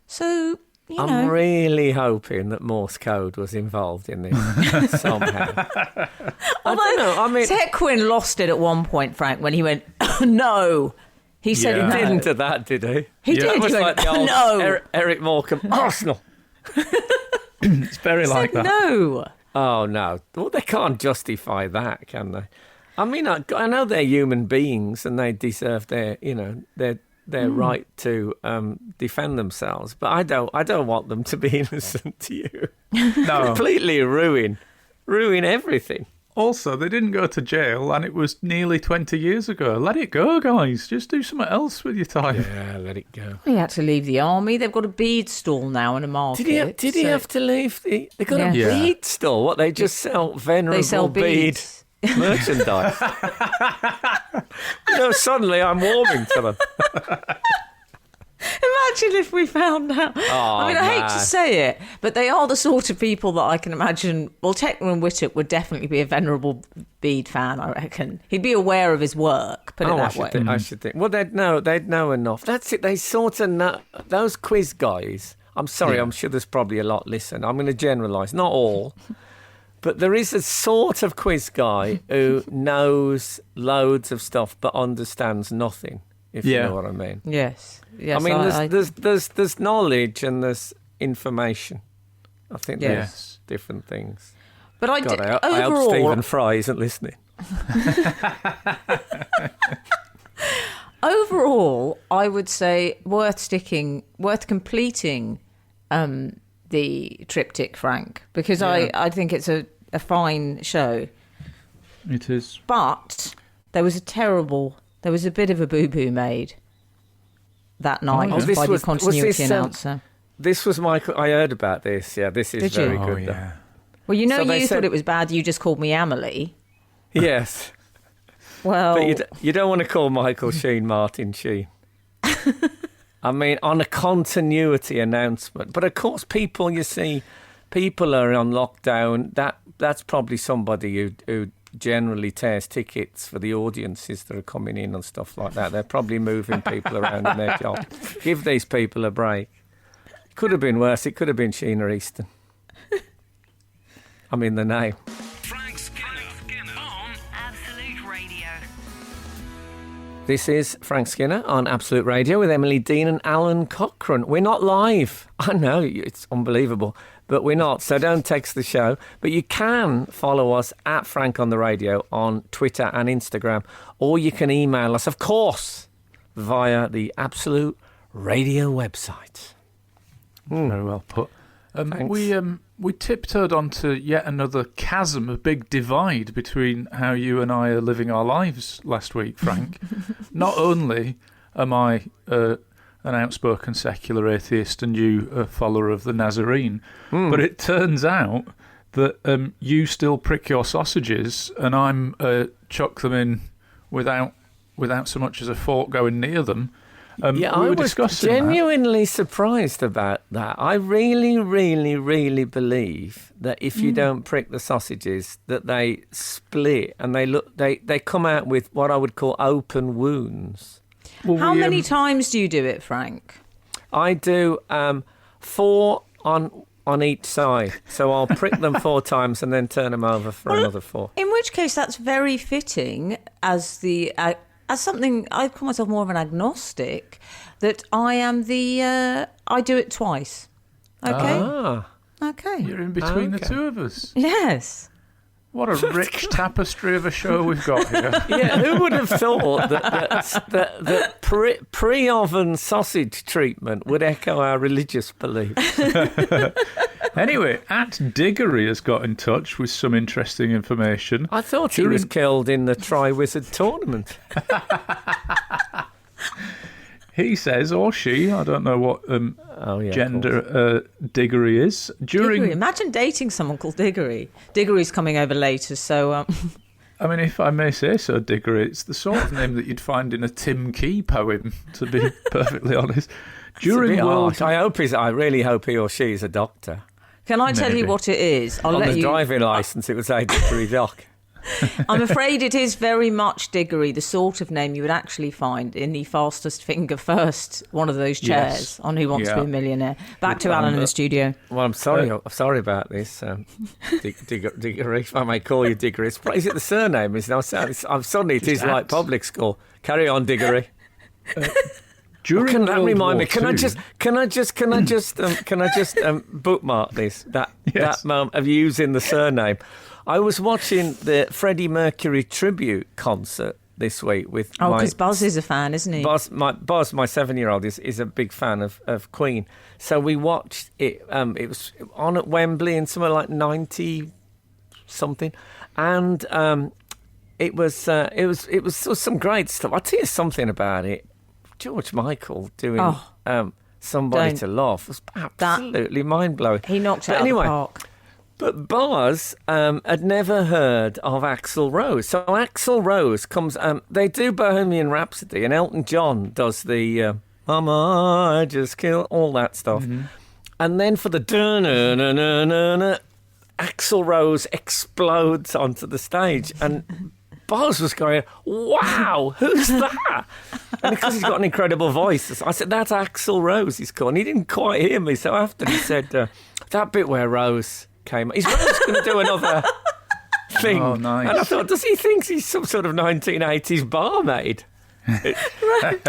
So, I'm really hoping that Morse code was involved in this somehow. I don't know. I mean, Tequin lost it at one point, Frank, when he went, no. He said he no. didn't do that, did he? He did. It was he like went, the old no. Eric Morecambe, Arsenal. It's very like that. No. Oh, no. Well, they can't justify that, can they? I mean, I know they're human beings and they deserve their right to defend themselves, but I don't want them to be innocent to you. No. Completely ruin everything. Also, they didn't go to jail, and it was nearly 20 years ago. Let it go, guys. Just do something else with your time. Yeah, let it go. He had to leave the army. They've got a bead stall now in a market. Did he have to leave? They got a bead stall. What, they just sell venerable They sell beads. merchandise. Suddenly I'm warming to them. Imagine if we found out. I hate to say it, but they are the sort of people that I can imagine. Well, Techman Whittock would definitely be a Venerable Bede fan, I reckon. He'd be aware of his work, put it that way. I should think. Well, they'd know enough. That's it. They sort of know. Those quiz guys, I'm sorry, I'm sure there's probably a lot listen. I'm going to generalise, not all. But there is a sort of quiz guy who knows loads of stuff but understands nothing, if you know what I mean. Yes. I mean, there's knowledge and there's information. I think there's different things. But I hope Stephen Fry isn't listening. Overall, I would say worth completing the triptych, Frank, because I think it's a fine show. It is. But there was a bit of a boo-boo made that night by the continuity announcer. This was Michael. I heard about this. Yeah, this is very good. Yeah. Well, you thought it was bad. You just called me Amelie. Yes. Well, but you don't want to call Michael Sheen Martin Sheen. I mean, on a continuity announcement. But of course, people are on lockdown. That's probably somebody who generally tears tickets for the audiences that are coming in and stuff like that. They're probably moving people around in their job. Give these people a break. It could have been worse. It could have been Sheena Easton. I mean, the name. Frank Skinner on Absolute Radio. This is Frank Skinner on Absolute Radio with Emily Dean and Alan Cochrane. We're not live. I know, it's unbelievable, but we're not. So don't text the show. But you can follow us at Frank on the Radio on Twitter and Instagram. Or you can email us, of course, via the Absolute Radio website. Very well put. We tiptoed onto yet another chasm, a big divide between how you and I are living our lives last week, Frank. Not only am I an outspoken secular atheist and you a follower of the Nazarene, but it turns out that you still prick your sausages and I'm chuck them in without so much as a fork going near them. I was genuinely surprised about that. I really, really, really believe that if you don't prick the sausages, that they split and they come out with what I would call open wounds. Well, how many times do you do it, Frank? I do 4 on each side. So I'll prick them 4 times and then turn them over for another 4. In which case, that's very fitting as something. I call myself more of an agnostic. That I am I do it twice. Okay. Okay. You're in between the two of us. Yes. What a rich tapestry of a show we've got here. Yeah, who would have thought that pre-oven sausage treatment would echo our religious beliefs? Anyway, at Diggory has got in touch with some interesting information. I thought he was killed in the Tri-Wizard tournament. He says, or she, I don't know what gender Diggory is. Diggory. Imagine dating someone called Diggory. Diggory's coming over later, so... I mean, if I may say so, Diggory, it's the sort of name that you'd find in a Tim Key poem, to be perfectly honest. I really hope he or she is a doctor. Can I tell you what it is? On the driving licence, it was a Diggory Doc. I'm afraid it is very much Diggory, the sort of name you would actually find in the fastest finger first, one of those chairs on Who Wants to Be a Millionaire. Back to Alan in the studio. Well, I'm sorry about this, Diggory. If I may call you Diggory, is it the surname? Suddenly it is like public school. Carry on, Diggory. Can that remind me? Can I just bookmark this? That moment of using the surname. I was watching the Freddie Mercury tribute concert this week with because Buzz is a fan, isn't he? Buzz, my 7-year-old is a big fan of Queen. So we watched it. It was on at Wembley in somewhere like 90 something, and it was some great stuff. I'll tell you something about it. George Michael doing Somebody to Love was absolutely mind blowing. He knocked it out of the park. But Boz had never heard of Axl Rose. So Axl Rose comes... they do Bohemian Rhapsody, and Elton John does the Mama, I Just Kill, all that stuff. Mm-hmm. And then for the da-na-na-na-na-na, Axl Rose explodes onto the stage. And Boz was going, wow, who's that? And because he's got an incredible voice, I said, that's Axl Rose he's called. And he didn't quite hear me. So after he said, that bit where Rose... Is Rose going to do another thing? Oh, nice. And I thought, does he think he's some sort of 1980s barmaid? Right.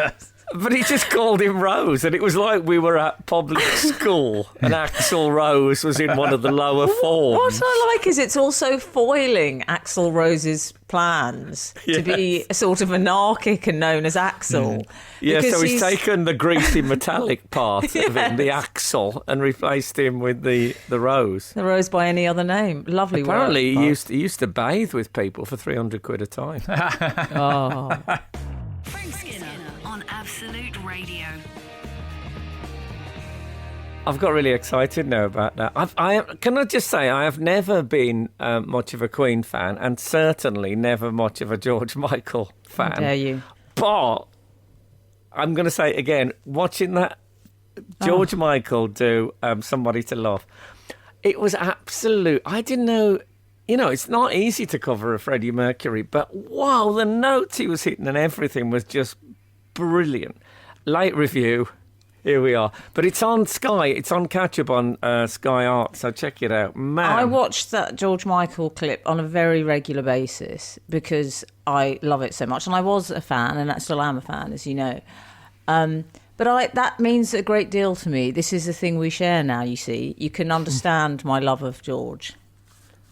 But he just called him Rose, and it was like we were at public school and Axl Rose was in one of the lower forms. What I like is it's also foiling Axl Rose's plans to be a sort of anarchic and known as Axl. Yeah, so he's taken the greasy metallic part of him, the Axl, and replaced him with the Rose. The Rose by any other name. Lovely work. Apparently he used to bathe with people for £300 a time. Oh. Frank Skinner on Absolute Radio. I've got really excited now about that. Can I just say, I have never been much of a Queen fan, and certainly never much of a George Michael fan. How dare you? But I'm going to say it again, watching that George Michael do Somebody to Love, it was absolute. I didn't know. You know, it's not easy to cover a Freddie Mercury, but wow, the notes he was hitting and everything was just brilliant. Late review, here we are. But it's on Sky, it's on catch-up on Sky Art, so check it out. Man. I watched that George Michael clip on a very regular basis because I love it so much. And I was a fan, and I still am a fan, as you know. But that means a great deal to me. This is a thing we share now, you see. You can understand my love of George.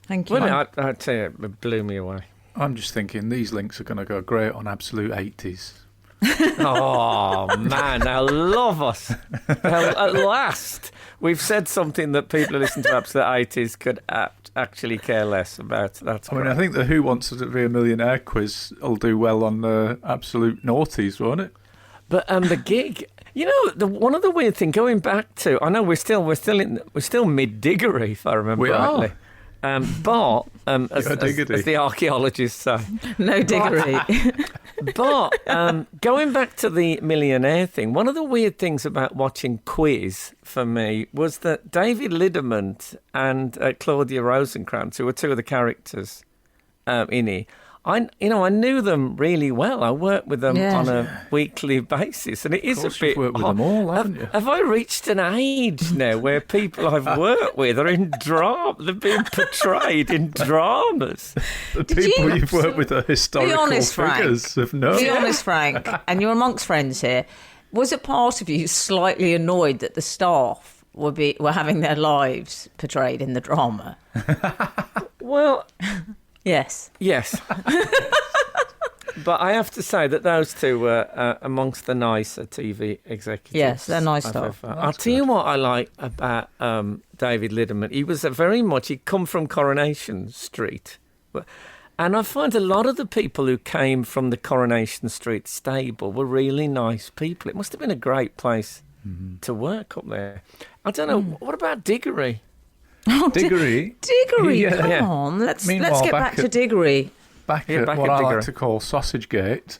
Thank you. Well, I'd say it blew me away. I'm just thinking these links are going to go great on Absolute 80s. Oh, man, they'll love us. At last, we've said something that people who listen to Absolute 80s could actually care less about. That's great. I think the Who Wants to Be a Millionaire quiz will do well on the Absolute Noughties, won't it? But the gig... You know, one of the weird things, going back to... I know we're still mid-diggery, if I remember rightly. As the archaeologists say. No diggery. But going back to the millionaire thing, one of the weird things about watching Quiz for me was that David Lidderman and Claudia Rosencrantz, who were two of the characters in it, I knew them really well. I worked with them on a weekly basis, and it is a bit. You've worked with them all, haven't you? Have I reached an age now where people I've worked with are in drama? They're being portrayed in dramas. The people you've worked with are historical figures of note. Be honest, Frank, and you're amongst friends here. Was it part of you slightly annoyed that the staff were having their lives portrayed in the drama? Well. Yes. But I have to say that those two were amongst the nicer TV executives. Yes, they're nice stuff. I'll tell you what I like about David Lidderman. He was he'd come from Coronation Street. And I find a lot of the people who came from the Coronation Street stable were really nice people. It must have been a great place to work up there. I don't know, what about Diggory? Oh, Diggory? Diggory, come on. Let's get back to Diggory. Back at what I like to call Sausage Gate.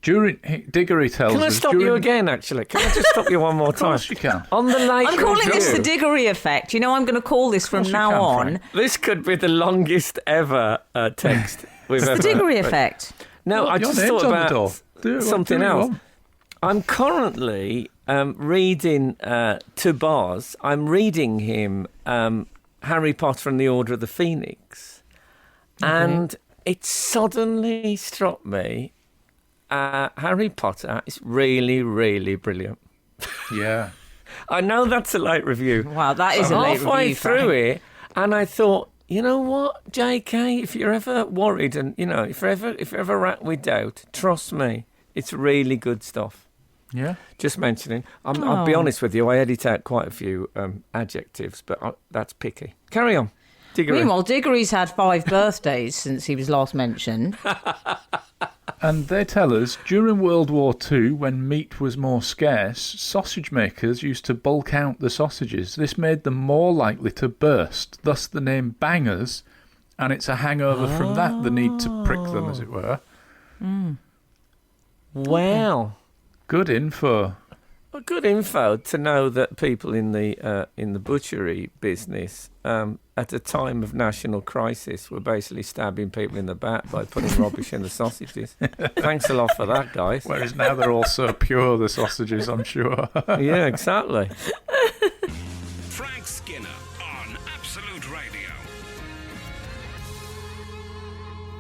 Diggory tells us... Can I stop you again, actually? Can I just stop you one more time? Of course you can. On the late I'm calling review, this the Diggory effect. You know, I'm going to call this from now on. Frank. This could be the longest ever text we've ever... The Diggory effect. No, I just thought about something else. I'm currently reading to Boz. I'm reading him Harry Potter and the Order of the Phoenix. Okay. And it suddenly struck me, Harry Potter is really, really brilliant. Yeah. I know that's a late review. Wow, that is a late review. Halfway through it, and I thought, you know what, JK, if you're ever worried and, if you're ever racked with doubt, trust me, it's really good stuff. Yeah. Just mentioning. I'll be honest with you, I edit out quite a few adjectives, but that's picky. Carry on. Diggory. Meanwhile, Diggory's had 5 birthdays since he was last mentioned. And they tell us, during World War II, when meat was more scarce, sausage makers used to bulk out the sausages. This made them more likely to burst, thus the name bangers, and it's a hangover from that, the need to prick them, as it were. Wow. Good info. Well, good info to know that people in the butchery business, at a time of national crisis, were basically stabbing people in the back by putting rubbish in the sausages. Thanks a lot for that, guys. Whereas now they're all so pure, the sausages, I'm sure. Yeah, exactly. Frank Skinner on Absolute Radio.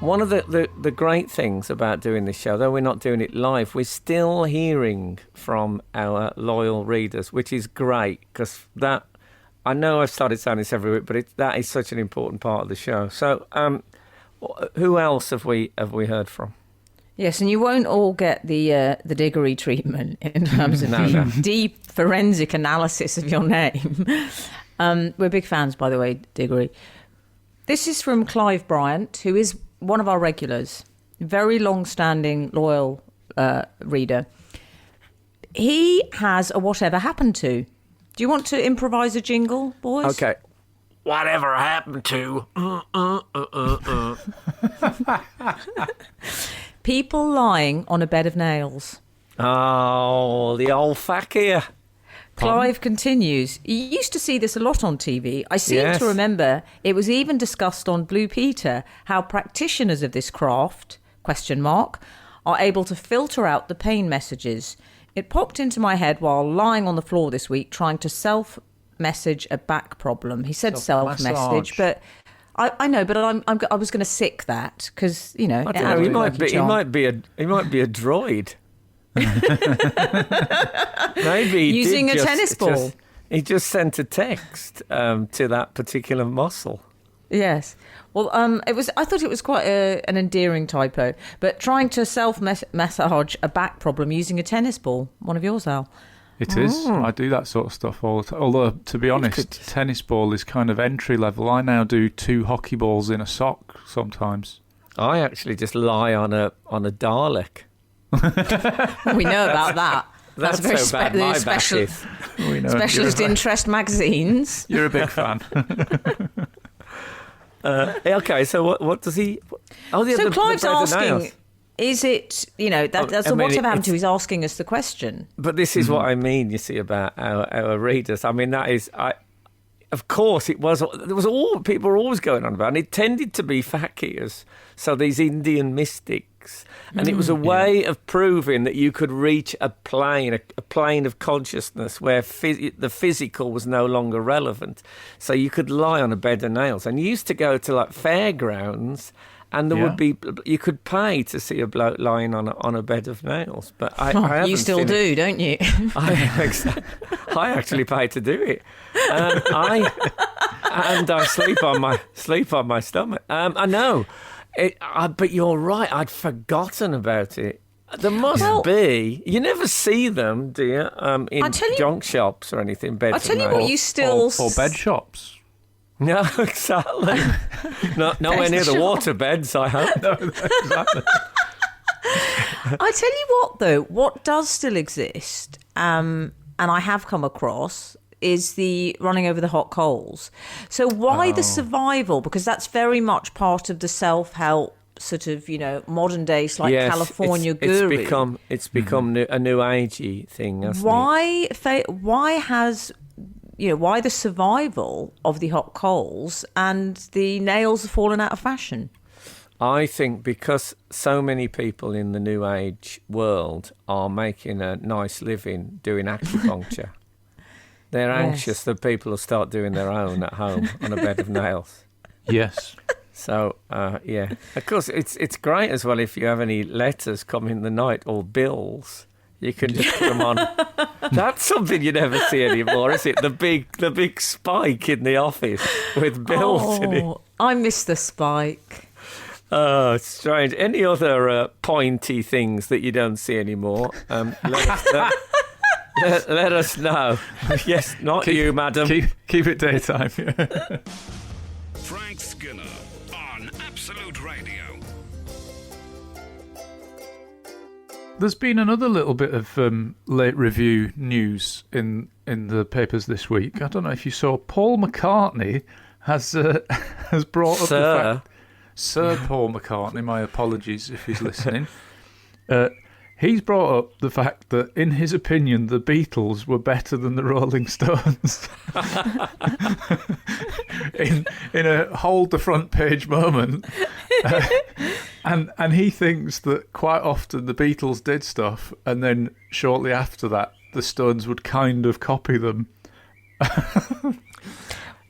One of the great things about doing this show, though we're not doing it live, we're still hearing from our loyal readers, which is great, because that, I know I've started saying this every week, but that is such an important part of the show. So, who else have we heard from? Yes, and you won't all get the Diggory treatment in terms of deep forensic analysis of your name. We're big fans, by the way, Diggory. This is from Clive Bryant, who is one of our regulars, very long-standing, loyal reader. He has a whatever happened to. Do you want to improvise a jingle, boys? Okay. Whatever happened to? People lying on a bed of nails. Oh, the old fakir. Clive continues, you used to see this a lot on TV. I seem to remember it was even discussed on Blue Peter how practitioners of this craft, ? Are able to filter out the pain messages. It popped into my head while lying on the floor this week trying to self-message a back problem. He said self-message, but I know, but I was going to sick that because, you know, I don't know, he might be a droid. Maybe using a tennis ball. He just sent a text to that particular muscle. Yes. Well, I thought it was quite an endearing typo. But trying to self-massage a back problem using a tennis ball. One of yours, Al. It is. I do that sort of stuff all the time. Although, to be honest, tennis ball is kind of entry level. I now do 2 hockey balls in a sock sometimes. I actually just lie on a Dalek. We know about that. That's very specialist interest magazines. You're a big fan. Okay, so what does he? So Clive's asking, is it, you know, that's whatever happened to? He's asking us the question. But this is what I mean, you see, about our readers. I mean, that is, of course, there was all people were always going on about, and it tended to be fakirs. So these Indian mystics, and it was a way of proving that you could reach a plane of consciousness where the physical was no longer relevant. So you could lie on a bed of nails, and you used to go to like fairgrounds, and there would be, you could pay to see a bloke lying on a bed of nails. But I haven't you still do, it. Don't you? I actually pay to do it. I sleep on my stomach. I know. But you're right, I'd forgotten about it. There must be. You never see them, do you? In junk shops or anything. I'll tell you what, you still... Or bed shops. No, exactly. Nowhere near the water beds, I hope. No, exactly. I tell you what, though, what does still exist, and I have come across, is the running over the hot coals. So why the survival? Because that's very much part of the self-help sort of, you know, modern day California guru. It's become a new agey thing, hasn't it? Why the survival of the hot coals and the nails have fallen out of fashion? I think because so many people in the new age world are making a nice living doing acupuncture. They're anxious that people will start doing their own at home on a bed of nails. Yes. So, Of course, it's great as well if you have any letters come in the night or bills. You can just put them on. That's something you never see anymore, is it? The big spike in the office with bills in it. I miss the spike. Oh, it's strange. Any other pointy things that you don't see anymore? Let us know. Yes, you, madam. Keep it daytime. Frank Skinner on Absolute Radio. There's been another little bit of late review news in the papers this week. I don't know if you saw. Paul McCartney has brought up the fact. Sir Paul McCartney, my apologies if he's listening. He's brought up the fact that, in his opinion, the Beatles were better than the Rolling Stones. in a hold the front page moment. And he thinks that quite often the Beatles did stuff, and then shortly after that, the Stones would kind of copy them.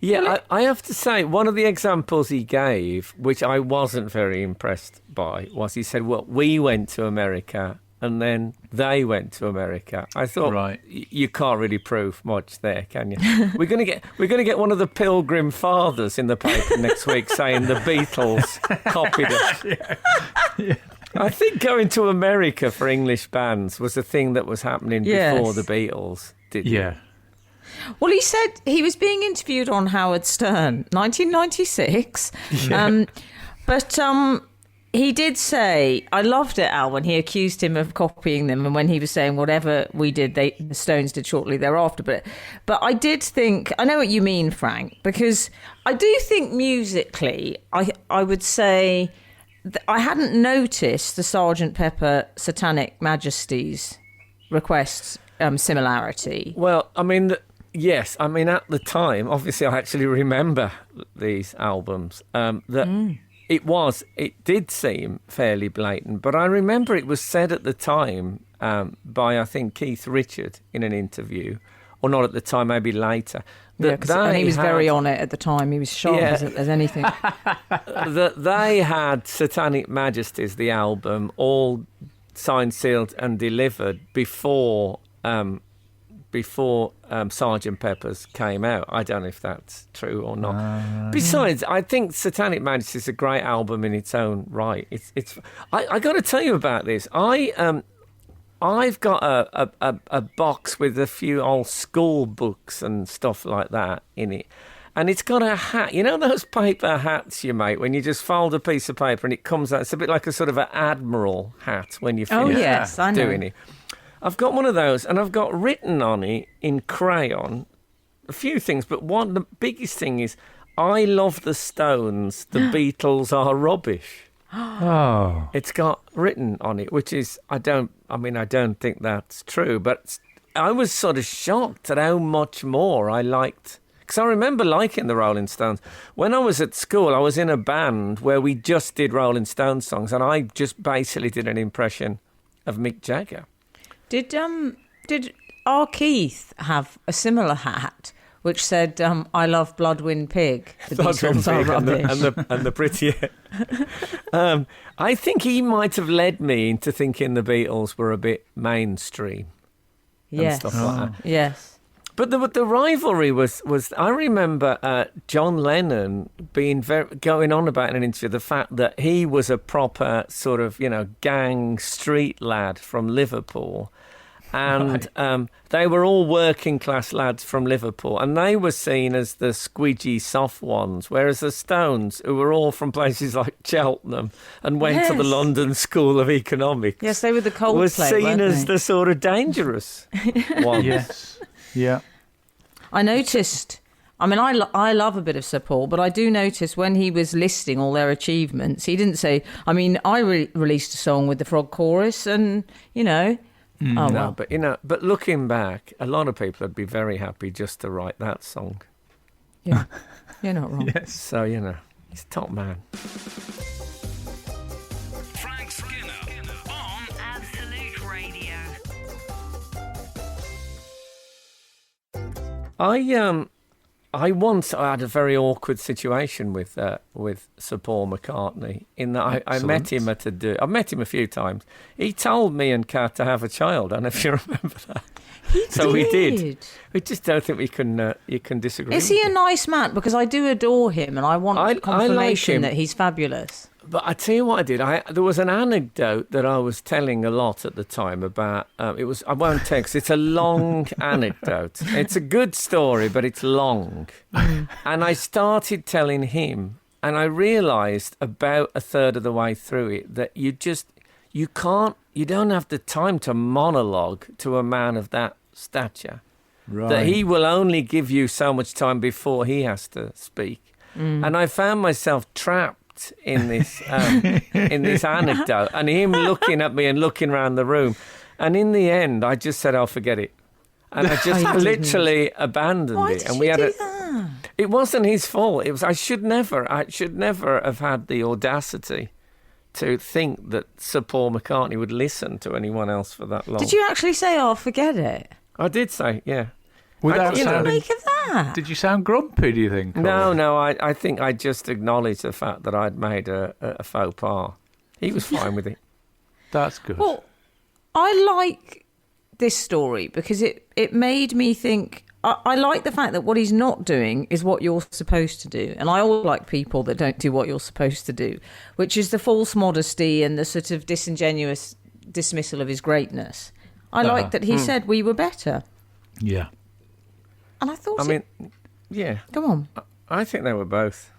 Yeah, I have to say, one of the examples he gave, which I wasn't very impressed by, was he said, well, we went to America and then they went to America. I thought, right. You can't really prove much there, can you? We're going to get one of the Pilgrim Fathers in the paper next week saying the Beatles copied us. Yeah. I think going to America for English bands was a thing that was happening before the Beatles did. Yeah. Well, he said he was being interviewed on Howard Stern, 1996. But he did say, I loved it, Al, when he accused him of copying them, and when he was saying whatever we did, the Stones did shortly thereafter. But I did think, I know what you mean, Frank, because I do think musically, I would say that I hadn't noticed the Sgt. Pepper Satanic Majesties requests similarity. Well, I mean, yes. I mean, at the time, obviously, I actually remember these albums. It did seem fairly blatant, but I remember it was said at the time by, I think, Keith Richard in an interview, or not at the time, maybe later. And he was very on it at the time. He was sharp as anything. That they had Satanic Majesties, the album, all signed, sealed, and delivered before Sgt. Pepper's came out. I don't know if that's true or not. Besides, I think Satanic Majesty is a great album in its own right. I got to tell you about this. I've got a box with a few old school books and stuff like that in it. And it's got a hat. You know those paper hats you make when you just fold a piece of paper and it comes out? It's a bit like a sort of an admiral hat when you finish I know. doing it. I've got one of those, and I've got written on it in crayon a few things, but the biggest thing is, I love the Stones, the Beatles are rubbish. Oh. It's got written on it, which is, I don't think that's true, but I was sort of shocked at how much more I liked. Because I remember liking the Rolling Stones. When I was at school, I was in a band where we just did Rolling Stones songs, and I just basically did an impression of Mick Jagger. Did our Keith have a similar hat which said, I love Bloodwind Pig? The Beatles are rubbish. And the pretty... I think he might have led me into thinking the Beatles were a bit mainstream. Yes. And stuff like that. Yes. But the rivalry was I remember John Lennon going on about in an interview the fact that he was a proper sort of, gang street lad from Liverpool. And they were all working class lads from Liverpool, and they were seen as the squidgy soft ones, whereas the Stones, who were all from places like Cheltenham and went to the London School of Economics, yes, they were the Coldplay, was seen as the sort of dangerous ones. Yes, yeah. I noticed. I mean, I love a bit of Sir Paul, but I do notice when he was listing all their achievements, he didn't say. I mean, I released a song with the Frog Chorus, and but looking back, a lot of people would be very happy just to write that song. Yeah, you're not wrong. Yes. So, he's top man. Frank Skinner on Absolute Radio. I once had a very awkward situation with Sir Paul McCartney in that I met him I've met him a few times. He told me and Kat to have a child. I don't know if you remember that. We did. We just don't think you can disagree. Is he a nice man? Because I do adore him, and I want confirmation that he's fabulous. But I tell you what I did. There was an anecdote that I was telling a lot at the time about. I won't tell because it's a long anecdote. It's a good story, but it's long. And I started telling him, and I realised about a third of the way through it that you can't you don't have the time to monologue to a man of that stature. Right. That he will only give you so much time before he has to speak. And I found myself trapped in this anecdote, and him looking at me and looking around the room. And in the end, I just said, "I'll forget it," and I just literally abandoned Why it. did And you we had do that? It wasn't his fault. It was. I should never have had the audacity to think that Sir Paul McCartney would listen to anyone else for that long. Did you actually say, "Oh, forget it"? I did say, yeah. Without What did you sounding, make of that? did you sound grumpy, do you think? No, I think I just acknowledged the fact that I'd made a faux pas. He was fine with it. That's good. Well, I like this story because it made me think. I like the fact that what he's not doing is what you're supposed to do. And I always like people that don't do what you're supposed to do, which is the false modesty and the sort of disingenuous dismissal of his greatness. I like that he said we were better. Yeah. And I thought... yeah. Go on. I think they were both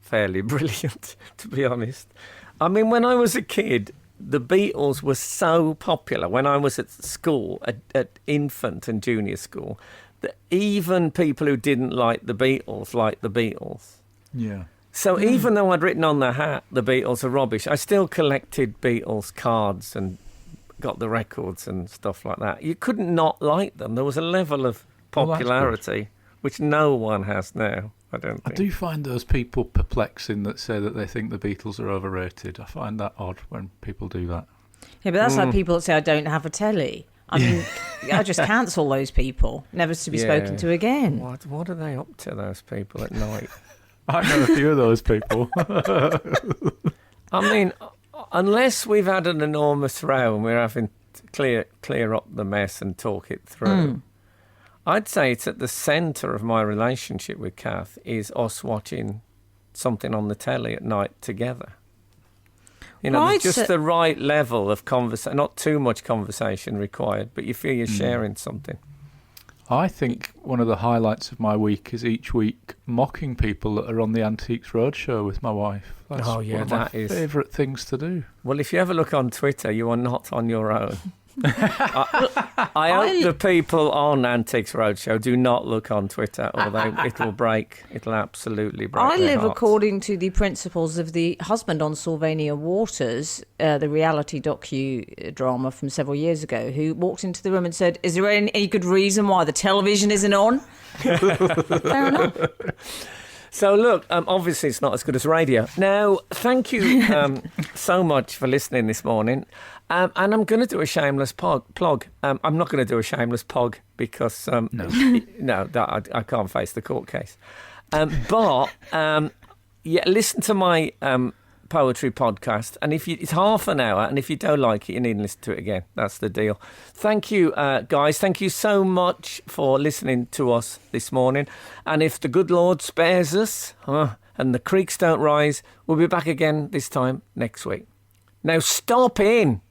fairly brilliant, to be honest. I mean, when I was a kid, the Beatles were so popular. When I was at school, at infant and junior school, that even people who didn't like the Beatles liked the Beatles. Yeah. So even though I'd written on the hat, the Beatles are rubbish, I still collected Beatles cards and got the records and stuff like that. You couldn't not like them. There was a level of popularity which no one has now, I don't think. I do find those people perplexing that say that they think the Beatles are overrated. I find that odd when people do that. Yeah, but that's like people that say, I don't have a telly. I mean, I just cancel those people, never to be spoken to again. What are they up to, those people, at night? I know a few of those people. I mean, unless we've had an enormous row and we're having to clear up the mess and talk it through, I'd say it's at the centre of my relationship with Kath is us watching something on the telly at night together. You know, there's just the right level of conversation, not too much conversation required, but you feel you're sharing something. I think one of the highlights of my week is each week mocking people that are on the Antiques Roadshow with my wife. That's one of my favourite things to do. Well, if you ever look on Twitter, you are not on your own. I hope the people on Antiques Roadshow do not look on Twitter, or it'll absolutely break I their live hearts. according to the principles of the husband on Sylvania Waters, the reality docu-drama from several years ago, who walked into the room and said, is there any good reason why the television isn't on? Fair enough. So look, obviously it's not as good as radio. Now, thank you so much for listening this morning. And I'm going to do a shameless plug. I'm not going to do a shameless pog because I can't face the court case. But listen to my poetry podcast, and it's half an hour, and if you don't like it, you need to listen to it again. That's the deal. Thank you, guys. Thank you so much for listening to us this morning. And if the good Lord spares us and the creeks don't rise, we'll be back again this time next week. Now stop in.